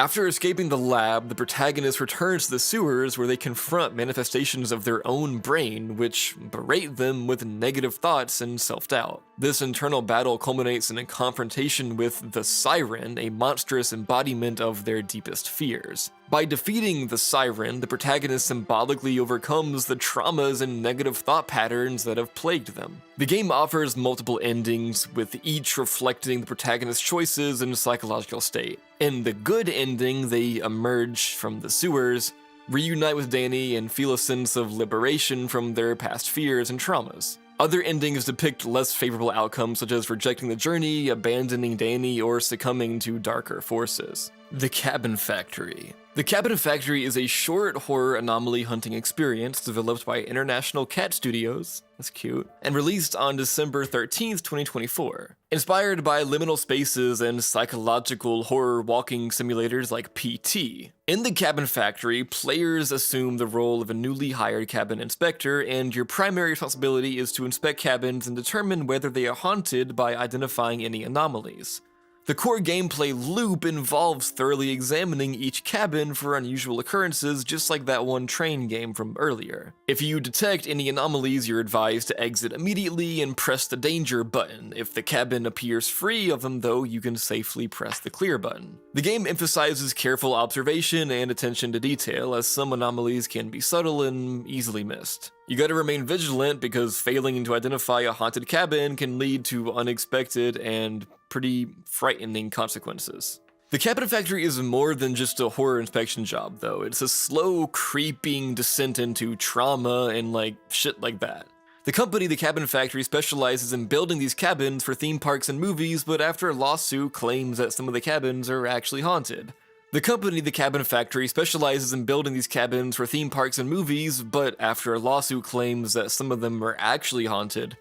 After escaping the lab, the protagonist returns to the sewers where they confront manifestations of their own brain, which berate them with negative thoughts and self-doubt. This internal battle culminates in a confrontation with the Siren, a monstrous embodiment of their deepest fears. By defeating the Siren, the protagonist symbolically overcomes the traumas and negative thought patterns that have plagued them. The game offers multiple endings, with each reflecting the protagonist's choices and psychological state. In the good ending, they emerge from the sewers, reunite with Danny, and feel a sense of liberation from their past fears and traumas. Other endings depict less favorable outcomes, such as rejecting the journey, abandoning Danny, or succumbing to darker forces. The Cabin Factory. The Cabin Factory is a short horror anomaly hunting experience developed by International Cat Studios, that's cute, and released on December 13th, 2024. Inspired by liminal spaces and psychological horror walking simulators like PT. In the Cabin Factory, players assume the role of a newly hired cabin inspector, and your primary responsibility is to inspect cabins and determine whether they are haunted by identifying any anomalies. The core gameplay loop involves thoroughly examining each cabin for unusual occurrences, just like that one train game from earlier. If you detect any anomalies, you're advised to exit immediately and press the danger button. If the cabin appears free of them though, you can safely press the clear button. The game emphasizes careful observation and attention to detail, as some anomalies can be subtle and easily missed. You gotta remain vigilant because failing to identify a haunted cabin can lead to unexpected and pretty frightening consequences. The Cabin Factory is more than just a horror inspection job though. It's a slow, creeping descent into trauma and shit like that. The company, the Cabin Factory, specializes in building these cabins for theme parks and movies, but after a lawsuit claims that some of the cabins are actually haunted. The company, the Cabin Factory, specializes in building these cabins for theme parks and movies, but after a lawsuit claims that some of them are actually haunted,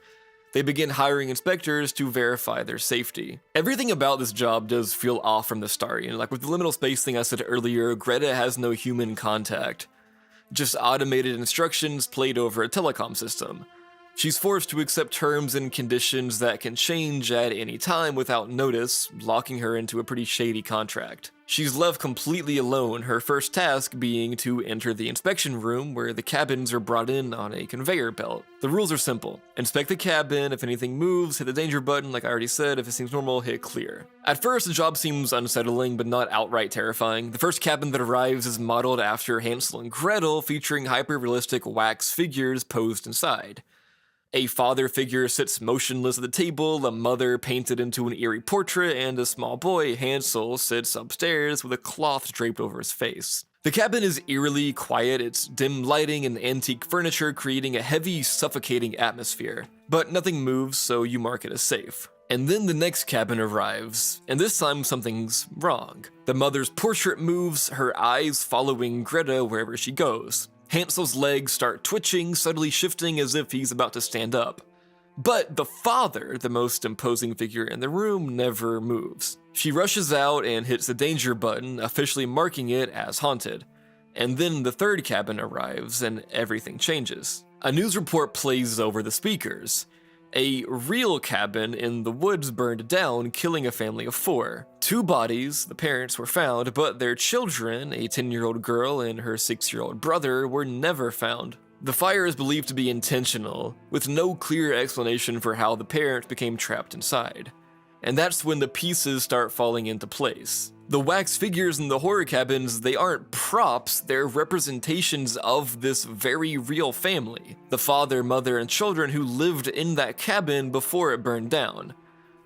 they begin hiring inspectors to verify their safety. Everything about this job does feel off from the start, and with the liminal space thing I said earlier, Greta has no human contact. Just automated instructions played over a telecom system. She's forced to accept terms and conditions that can change at any time without notice, locking her into a pretty shady contract. She's left completely alone, her first task being to enter the inspection room where the cabins are brought in on a conveyor belt. The rules are simple. Inspect the cabin, if anything moves, hit the danger button like I already said, if it seems normal, hit clear. At first, the job seems unsettling, but not outright terrifying. The first cabin that arrives is modeled after Hansel and Gretel, featuring hyper-realistic wax figures posed inside. A father figure sits motionless at the table, a mother painted into an eerie portrait, and a small boy, Hansel, sits upstairs with a cloth draped over his face. The cabin is eerily quiet, its dim lighting and antique furniture creating a heavy, suffocating atmosphere. But nothing moves, so you mark it as safe. And then the next cabin arrives, and this time something's wrong. The mother's portrait moves, her eyes following Greta wherever she goes. Hansel's legs start twitching, subtly shifting as if he's about to stand up. But the father, the most imposing figure in the room, never moves. She rushes out and hits the danger button, officially marking it as haunted. And then the third cabin arrives and everything changes. A news report plays over the speakers. A real cabin in the woods burned down, killing a family of 4. 2 bodies, the parents, were found, but their children, a 10-year-old girl and her 6-year-old brother, were never found. The fire is believed to be intentional, with no clear explanation for how the parents became trapped inside. And that's when the pieces start falling into place. The wax figures in the horror cabins, they aren't props, they're representations of this very real family. The father, mother, and children who lived in that cabin before it burned down.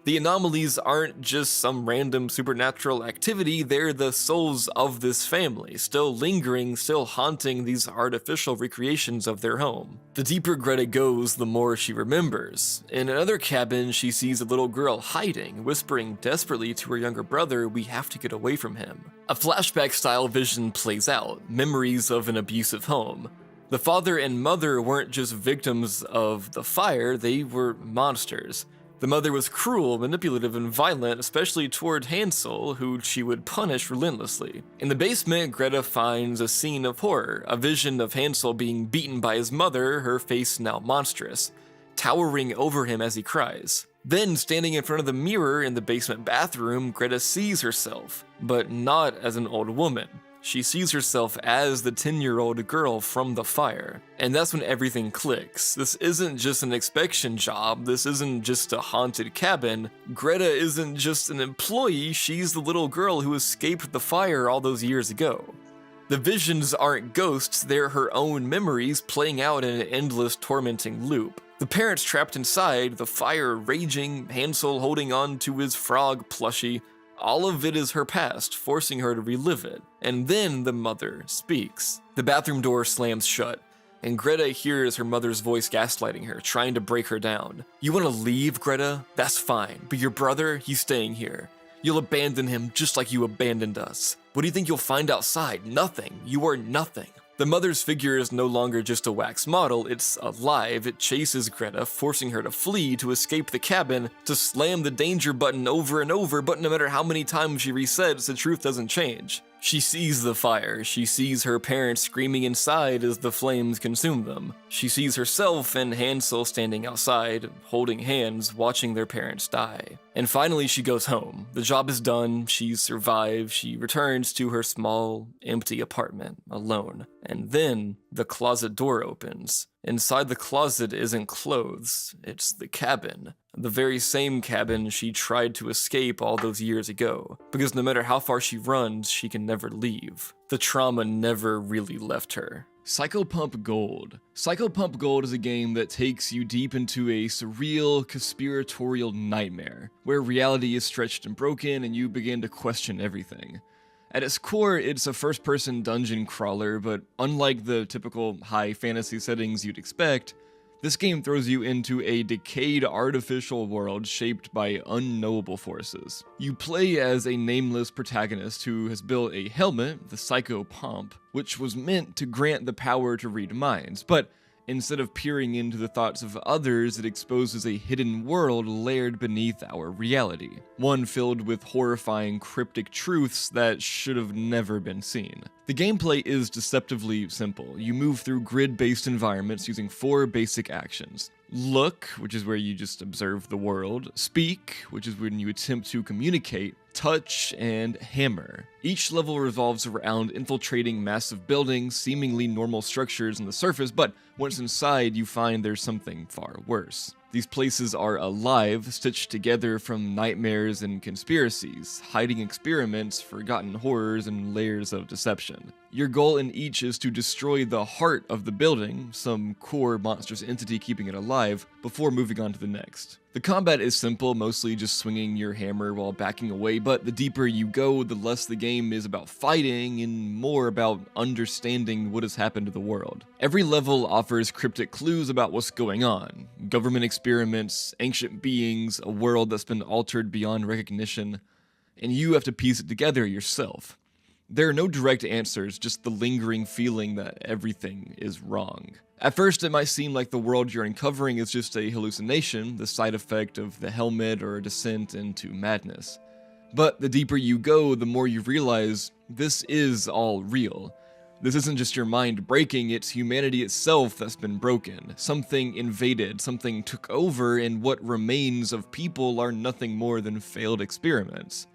The anomalies aren't just some random supernatural activity, they're the souls of this family, still lingering, still haunting these artificial recreations of their home. The deeper Greta goes, the more she remembers. In another cabin, she sees a little girl hiding, whispering desperately to her younger brother, "We have to get away from him." A flashback-style vision plays out, memories of an abusive home. The father and mother weren't just victims of the fire, they were monsters. The mother was cruel, manipulative, and violent, especially toward Hansel, who she would punish relentlessly. In the basement, Greta finds a scene of horror, a vision of Hansel being beaten by his mother, her face now monstrous, towering over him as he cries. Then, standing in front of the mirror in the basement bathroom, Greta sees herself, but not as an old woman. She sees herself as the 10-year-old girl from the fire. And that's when everything clicks. This isn't just an inspection job, this isn't just a haunted cabin. Greta isn't just an employee, she's the little girl who escaped the fire all those years ago. The visions aren't ghosts, they're her own memories playing out in an endless tormenting loop. The parents trapped inside, the fire raging, Hansel holding on to his frog plushie. All of it is her past, forcing her to relive it. And then the mother speaks. The bathroom door slams shut, and Greta hears her mother's voice gaslighting her, trying to break her down. You want to leave, Greta? That's fine, but your brother, he's staying here. You'll abandon him just like you abandoned us. What do you think you'll find outside? Nothing. You are nothing. The mother's figure is no longer just a wax model, it's alive. It chases Greta, forcing her to flee, to escape the cabin, to slam the danger button over and over, but no matter how many times she resets, the truth doesn't change. She sees the fire, she sees her parents screaming inside as the flames consume them. She sees herself and Hansel standing outside, holding hands, watching their parents die. And finally she goes home. The job is done, she's survived, she returns to her small, empty apartment, alone. And then the closet door opens. Inside the closet isn't clothes, it's the cabin. The very same cabin she tried to escape all those years ago. Because no matter how far she runs, she can never leave. The trauma never really left her. Psychopump Gold. Psychopump Gold is a game that takes you deep into a surreal, conspiratorial nightmare, where reality is stretched and broken and you begin to question everything. At its core, it's a first-person dungeon crawler, but unlike the typical high fantasy settings you'd expect, this game throws you into a decayed artificial world shaped by unknowable forces. You play as a nameless protagonist who has built a helmet, the Psychopump, which was meant to grant the power to read minds, but instead of peering into the thoughts of others, it exposes a hidden world layered beneath our reality. One filled with horrifying cryptic truths that should have never been seen. The gameplay is deceptively simple. You move through grid-based environments using 4 basic actions. Look, which is where you just observe the world. Speak, which is when you attempt to communicate. Touch, and hammer. Each level revolves around infiltrating massive buildings, seemingly normal structures on the surface, but once inside you find there's something far worse. These places are alive, stitched together from nightmares and conspiracies, hiding experiments, forgotten horrors, and layers of deception. Your goal in each is to destroy the heart of the building, some core monstrous entity keeping it alive, before moving on to the next. The combat is simple, mostly just swinging your hammer while backing away, but the deeper you go, the less the game is about fighting and more about understanding what has happened to the world. Every level offers cryptic clues about what's going on. Government experiments, ancient beings, a world that's been altered beyond recognition, and you have to piece it together yourself. There are no direct answers, just the lingering feeling that everything is wrong. At first, it might seem like the world you're uncovering is just a hallucination, the side effect of the helmet or a descent into madness. But the deeper you go, the more you realize this is all real. This isn't just your mind breaking, it's humanity itself that's been broken. Something invaded, something took over, and what remains of people are nothing more than failed experiments.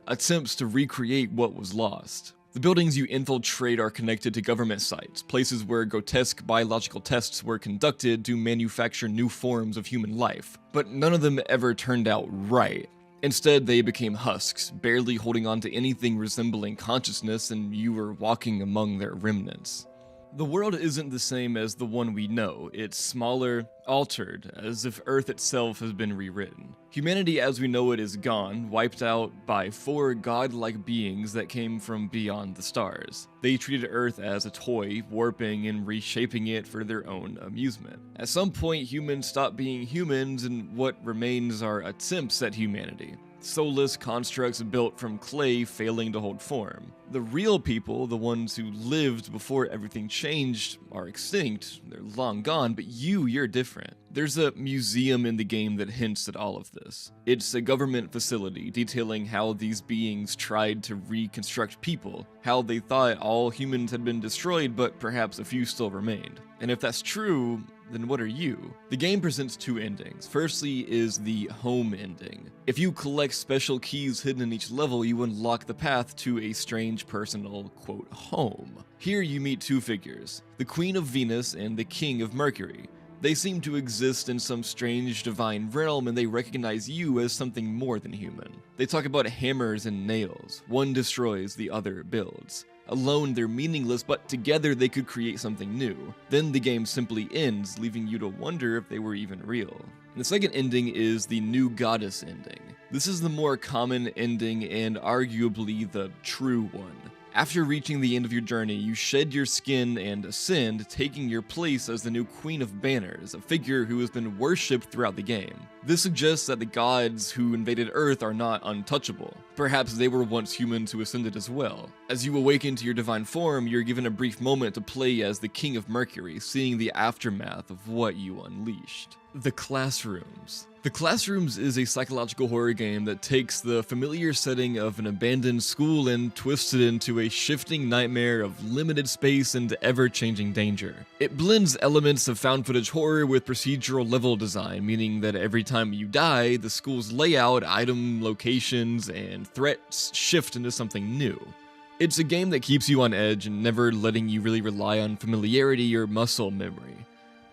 Attempts to recreate what was lost. The buildings you infiltrate are connected to government sites, places where grotesque biological tests were conducted to manufacture new forms of human life. But none of them ever turned out right. Instead, they became husks, barely holding on to anything resembling consciousness, and you were walking among their remnants. The world isn't the same as the one we know. It's smaller, altered, as if Earth itself has been rewritten. Humanity as we know it is gone, wiped out by 4 godlike beings that came from beyond the stars. They treated Earth as a toy, warping and reshaping it for their own amusement. At some point, humans stop being humans, and what remains are attempts at humanity. Soulless constructs built from clay failing to hold form. The real people, the ones who lived before everything changed, are extinct. They're long gone, but you're different. There's a museum in the game that hints at all of this. It's a government facility detailing how these beings tried to reconstruct people, how they thought all humans had been destroyed, but perhaps a few still remained. And if that's true, then what are you? The game presents two endings. Firstly is the home ending. If you collect special keys hidden in each level, you unlock the path to a strange personal, quote, home. Here you meet two figures, the Queen of Venus and the King of Mercury. They seem to exist in some strange divine realm, and they recognize you as something more than human. They talk about hammers and nails. One destroys, the other builds. Alone, they're meaningless, but together they could create something new. Then the game simply ends, leaving you to wonder if they were even real. The second ending is the new goddess ending. This is the more common ending and arguably the true one. After reaching the end of your journey, you shed your skin and ascend, taking your place as the new Queen of Banners, a figure who has been worshipped throughout the game. This suggests that the gods who invaded Earth are not untouchable. Perhaps they were once humans who ascended as well. As you awaken to your divine form, you're given a brief moment to play as the King of Mercury, seeing the aftermath of what you unleashed. The Classrooms. The Classrooms is a psychological horror game that takes the familiar setting of an abandoned school and twists it into a shifting nightmare of limited space and ever-changing danger. It blends elements of found footage horror with procedural level design, meaning that every time you die, the school's layout, item locations, and threats shift into something new. It's a game that keeps you on edge and never letting you really rely on familiarity or muscle memory.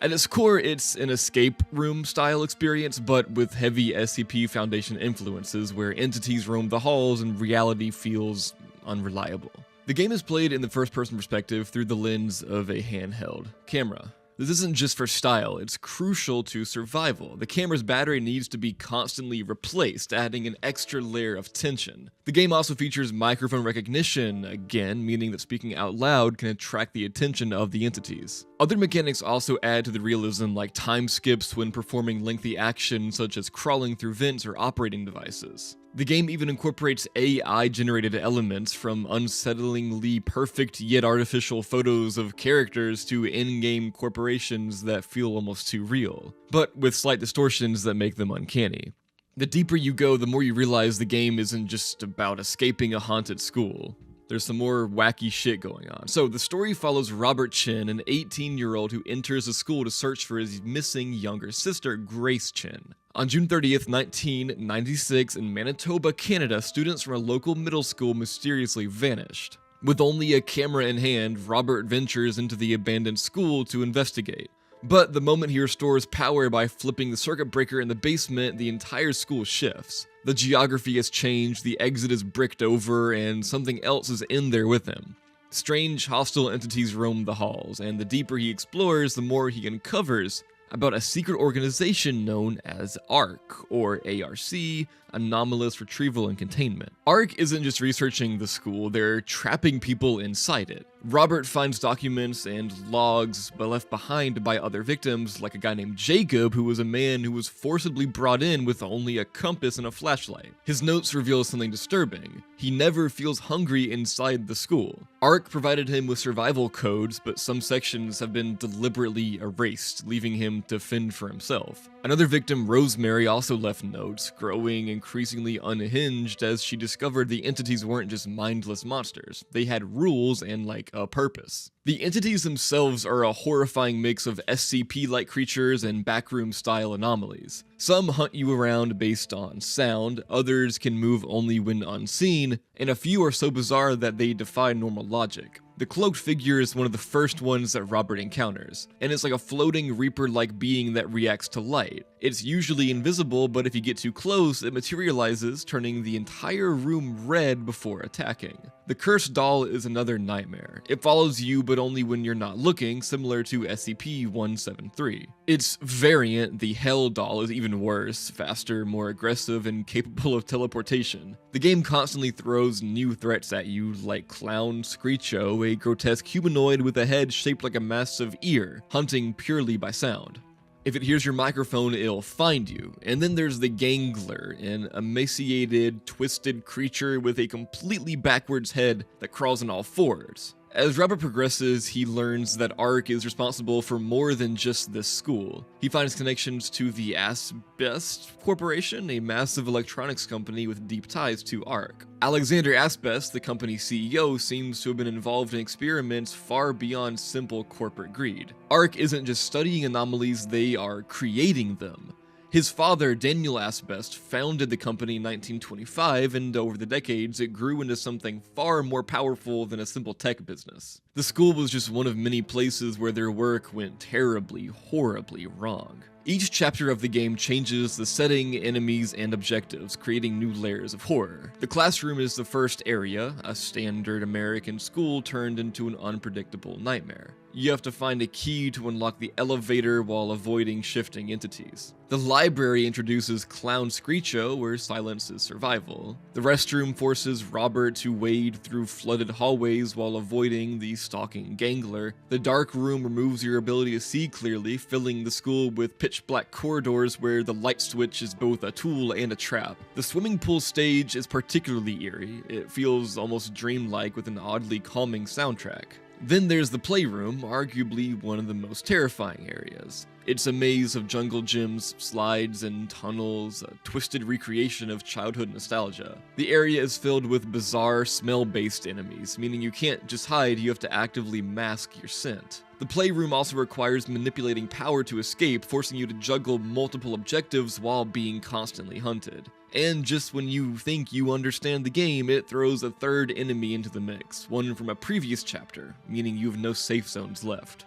At its core, it's an escape room style experience, but with heavy SCP Foundation influences where entities roam the halls and reality feels unreliable. The game is played in the first-person perspective through the lens of a handheld camera. This isn't just for style, it's crucial to survival. The camera's battery needs to be constantly replaced, adding an extra layer of tension. The game also features microphone recognition, again, meaning that speaking out loud can attract the attention of the entities. Other mechanics also add to the realism, like time skips when performing lengthy actions such as crawling through vents or operating devices. The game even incorporates AI-generated elements, from unsettlingly perfect yet artificial photos of characters to in-game corporations that feel almost too real, but with slight distortions that make them uncanny. The deeper you go, the more you realize the game isn't just about escaping a haunted school. There's some more wacky shit going on. So the story follows Robert Chen, an 18-year-old who enters a school to search for his missing younger sister, Grace Chen. On June 30th, 1996, in Manitoba, Canada, students from a local middle school mysteriously vanished. With only a camera in hand, Robert ventures into the abandoned school to investigate. But the moment he restores power by flipping the circuit breaker in the basement, the entire school shifts. The geography has changed, the exit is bricked over, and something else is in there with him. Strange, hostile entities roam the halls, and the deeper he explores, the more he uncovers about a secret organization known as ARC, or ARC, Anomalous Retrieval and Containment. ARC isn't just researching the school, they're trapping people inside it. Robert finds documents and logs left behind by other victims, like a guy named Jacob, who was a man who was forcibly brought in with only a compass and a flashlight. His notes reveal something disturbing. He never feels hungry inside the school. ARC provided him with survival codes, but some sections have been deliberately erased, leaving him to fend for himself. Another victim, Rosemary, also left notes, growing increasingly unhinged as she discovered the entities weren't just mindless monsters. They had rules and, a purpose. The entities themselves are a horrifying mix of SCP-like creatures and backroom-style anomalies. Some hunt you around based on sound, others can move only when unseen, and a few are so bizarre that they defy normal logic. The cloaked figure is one of the first ones that Robert encounters, and it's like a floating Reaper-like being that reacts to light. It's usually invisible, but if you get too close, it materializes, turning the entire room red before attacking. The cursed doll is another nightmare. It follows you, but only when you're not looking, similar to SCP-173. Its variant, the Hell doll, is even worse, faster, more aggressive, and capable of teleportation. The game constantly throws new threats at you, like Clown Screecho, a grotesque humanoid with a head shaped like a massive ear, hunting purely by sound. If it hears your microphone, it'll find you. And then there's the Gangler, an emaciated, twisted creature with a completely backwards head that crawls on all fours. As Robert progresses, he learns that ARC is responsible for more than just this school. He finds connections to the Asbest Corporation, a massive electronics company with deep ties to ARC. Alexander Asbest, the company's CEO, seems to have been involved in experiments far beyond simple corporate greed. ARC isn't just studying anomalies, they are creating them. His father, Daniel Asbest, founded the company in 1925, and over the decades, it grew into something far more powerful than a simple tech business. The school was just one of many places where their work went terribly, horribly wrong. Each chapter of the game changes the setting, enemies, and objectives, creating new layers of horror. The classroom is the first area, a standard American school turned into an unpredictable nightmare. You have to find a key to unlock the elevator while avoiding shifting entities. The library introduces Clown Screecho, where silence is survival. The restroom forces Robert to wade through flooded hallways while avoiding the stalking gangler. The dark room removes your ability to see clearly, filling the school with pitch black corridors where the light switch is both a tool and a trap. The swimming pool stage is particularly eerie. It feels almost dreamlike with an oddly calming soundtrack. Then there's the playroom, arguably one of the most terrifying areas. It's a maze of jungle gyms, slides, and tunnels, a twisted recreation of childhood nostalgia. The area is filled with bizarre, smell-based enemies, meaning you can't just hide, you have to actively mask your scent. The playroom also requires manipulating power to escape, forcing you to juggle multiple objectives while being constantly hunted. And just when you think you understand the game, it throws a third enemy into the mix, one from a previous chapter, meaning you have no safe zones left.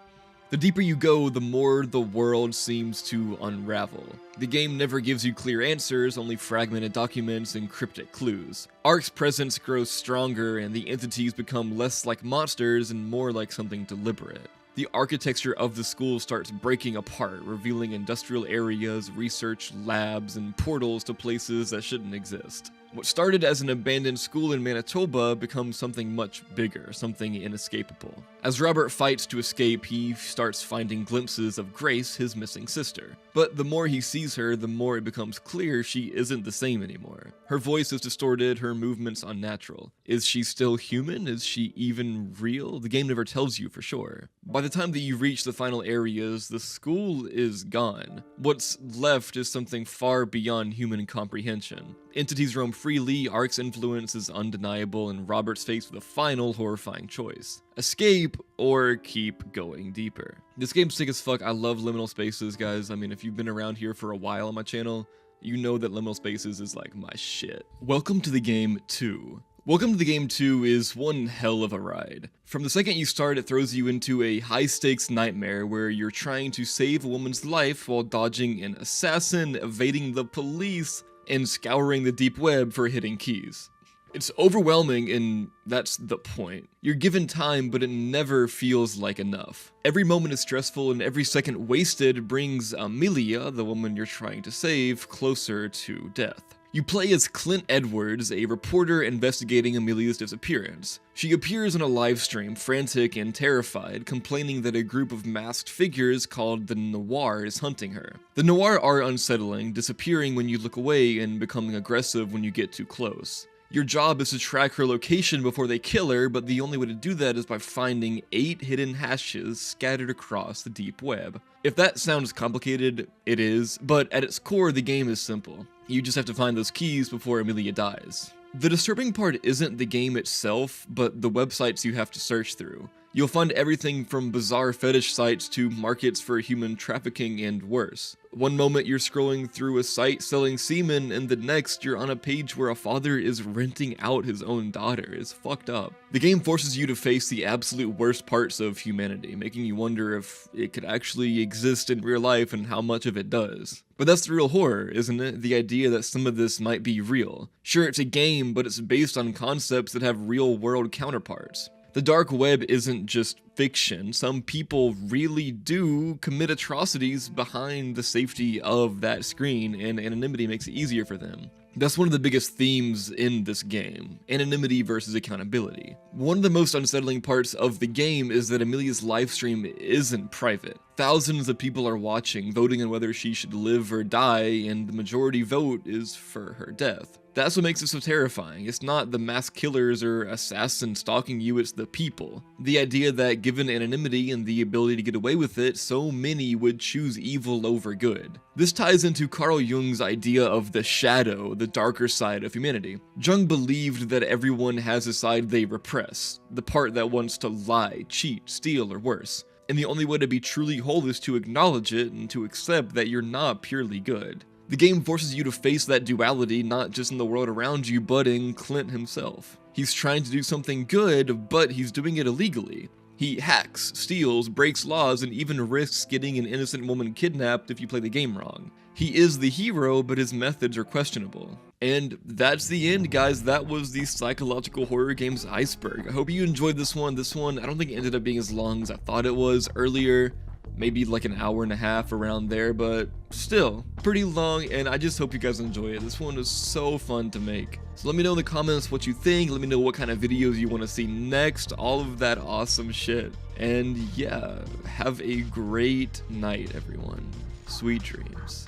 The deeper you go, the more the world seems to unravel. The game never gives you clear answers, only fragmented documents and cryptic clues. ARC's presence grows stronger, and the entities become less like monsters and more like something deliberate. The architecture of the school starts breaking apart, revealing industrial areas, research labs, and portals to places that shouldn't exist. What started as an abandoned school in Manitoba becomes something much bigger, something inescapable. As Robert fights to escape, he starts finding glimpses of Grace, his missing sister. But the more he sees her, the more it becomes clear she isn't the same anymore. Her voice is distorted, her movements unnatural. Is she still human? Is she even real? The game never tells you for sure. By the time that you reach the final areas, the school is gone. What's left is something far beyond human comprehension. Entities roam freely, ARC's influence is undeniable, and Robert's faced with a final horrifying choice. Escape or keep going deeper. This game's sick as fuck. I love liminal spaces, guys. I mean, if you've been around here for a while on my channel, you know that liminal spaces is like my shit. Welcome to the game 2. Welcome to the game 2 is one hell of a ride. From the second you start, it throws you into a high-stakes nightmare where you're trying to save a woman's life while dodging an assassin, evading the police, and scouring the deep web for hidden keys. It's overwhelming, and that's the point. You're given time, but it never feels like enough. Every moment is stressful, and every second wasted brings Amelia, the woman you're trying to save, closer to death. You play as Clint Edwards, a reporter investigating Amelia's disappearance. She appears on a live stream, frantic and terrified, complaining that a group of masked figures called the Noir is hunting her. The Noir are unsettling, disappearing when you look away and becoming aggressive when you get too close. Your job is to track her location before they kill her, but the only way to do that is by finding 8 hidden hashes scattered across the deep web. If that sounds complicated, it is, but at its core, the game is simple. You just have to find those keys before Amelia dies. The disturbing part isn't the game itself, but the websites you have to search through. You'll find everything from bizarre fetish sites to markets for human trafficking and worse. One moment you're scrolling through a site selling semen, and the next you're on a page where a father is renting out his own daughter. It's fucked up. The game forces you to face the absolute worst parts of humanity, making you wonder if it could actually exist in real life and how much of it does. But that's the real horror, isn't it? The idea that some of this might be real. Sure, it's a game, but it's based on concepts that have real-world counterparts. The dark web isn't just fiction. Some people really do commit atrocities behind the safety of that screen, and anonymity makes it easier for them. That's one of the biggest themes in this game, anonymity versus accountability. One of the most unsettling parts of the game is that Amelia's livestream isn't private. Thousands of people are watching, voting on whether she should live or die, and the majority vote is for her death. That's what makes it so terrifying. It's not the mass killers or assassins stalking you, it's the people. The idea that given anonymity and the ability to get away with it, so many would choose evil over good. This ties into Carl Jung's idea of the shadow, the darker side of humanity. Jung believed that everyone has a side they repress, the part that wants to lie, cheat, steal, or worse. And the only way to be truly whole is to acknowledge it and to accept that you're not purely good. The game forces you to face that duality not just in the world around you, but in Clint himself. He's trying to do something good, but he's doing it illegally. He hacks, steals, breaks laws, and even risks getting an innocent woman kidnapped if you play the game wrong. He is the hero, but his methods are questionable. And that's the end, guys. That was the psychological horror games Iceberg. I hope you enjoyed this one. This one, I don't think it ended up being as long as I thought it was earlier. Maybe like an hour and a half around there, but still pretty long, and I just hope you guys enjoy it. This one is so fun to make. So let me know in the comments what you think. Let me know what kind of videos you want to see next, all of that awesome shit. And yeah, have a great night, everyone. Sweet dreams.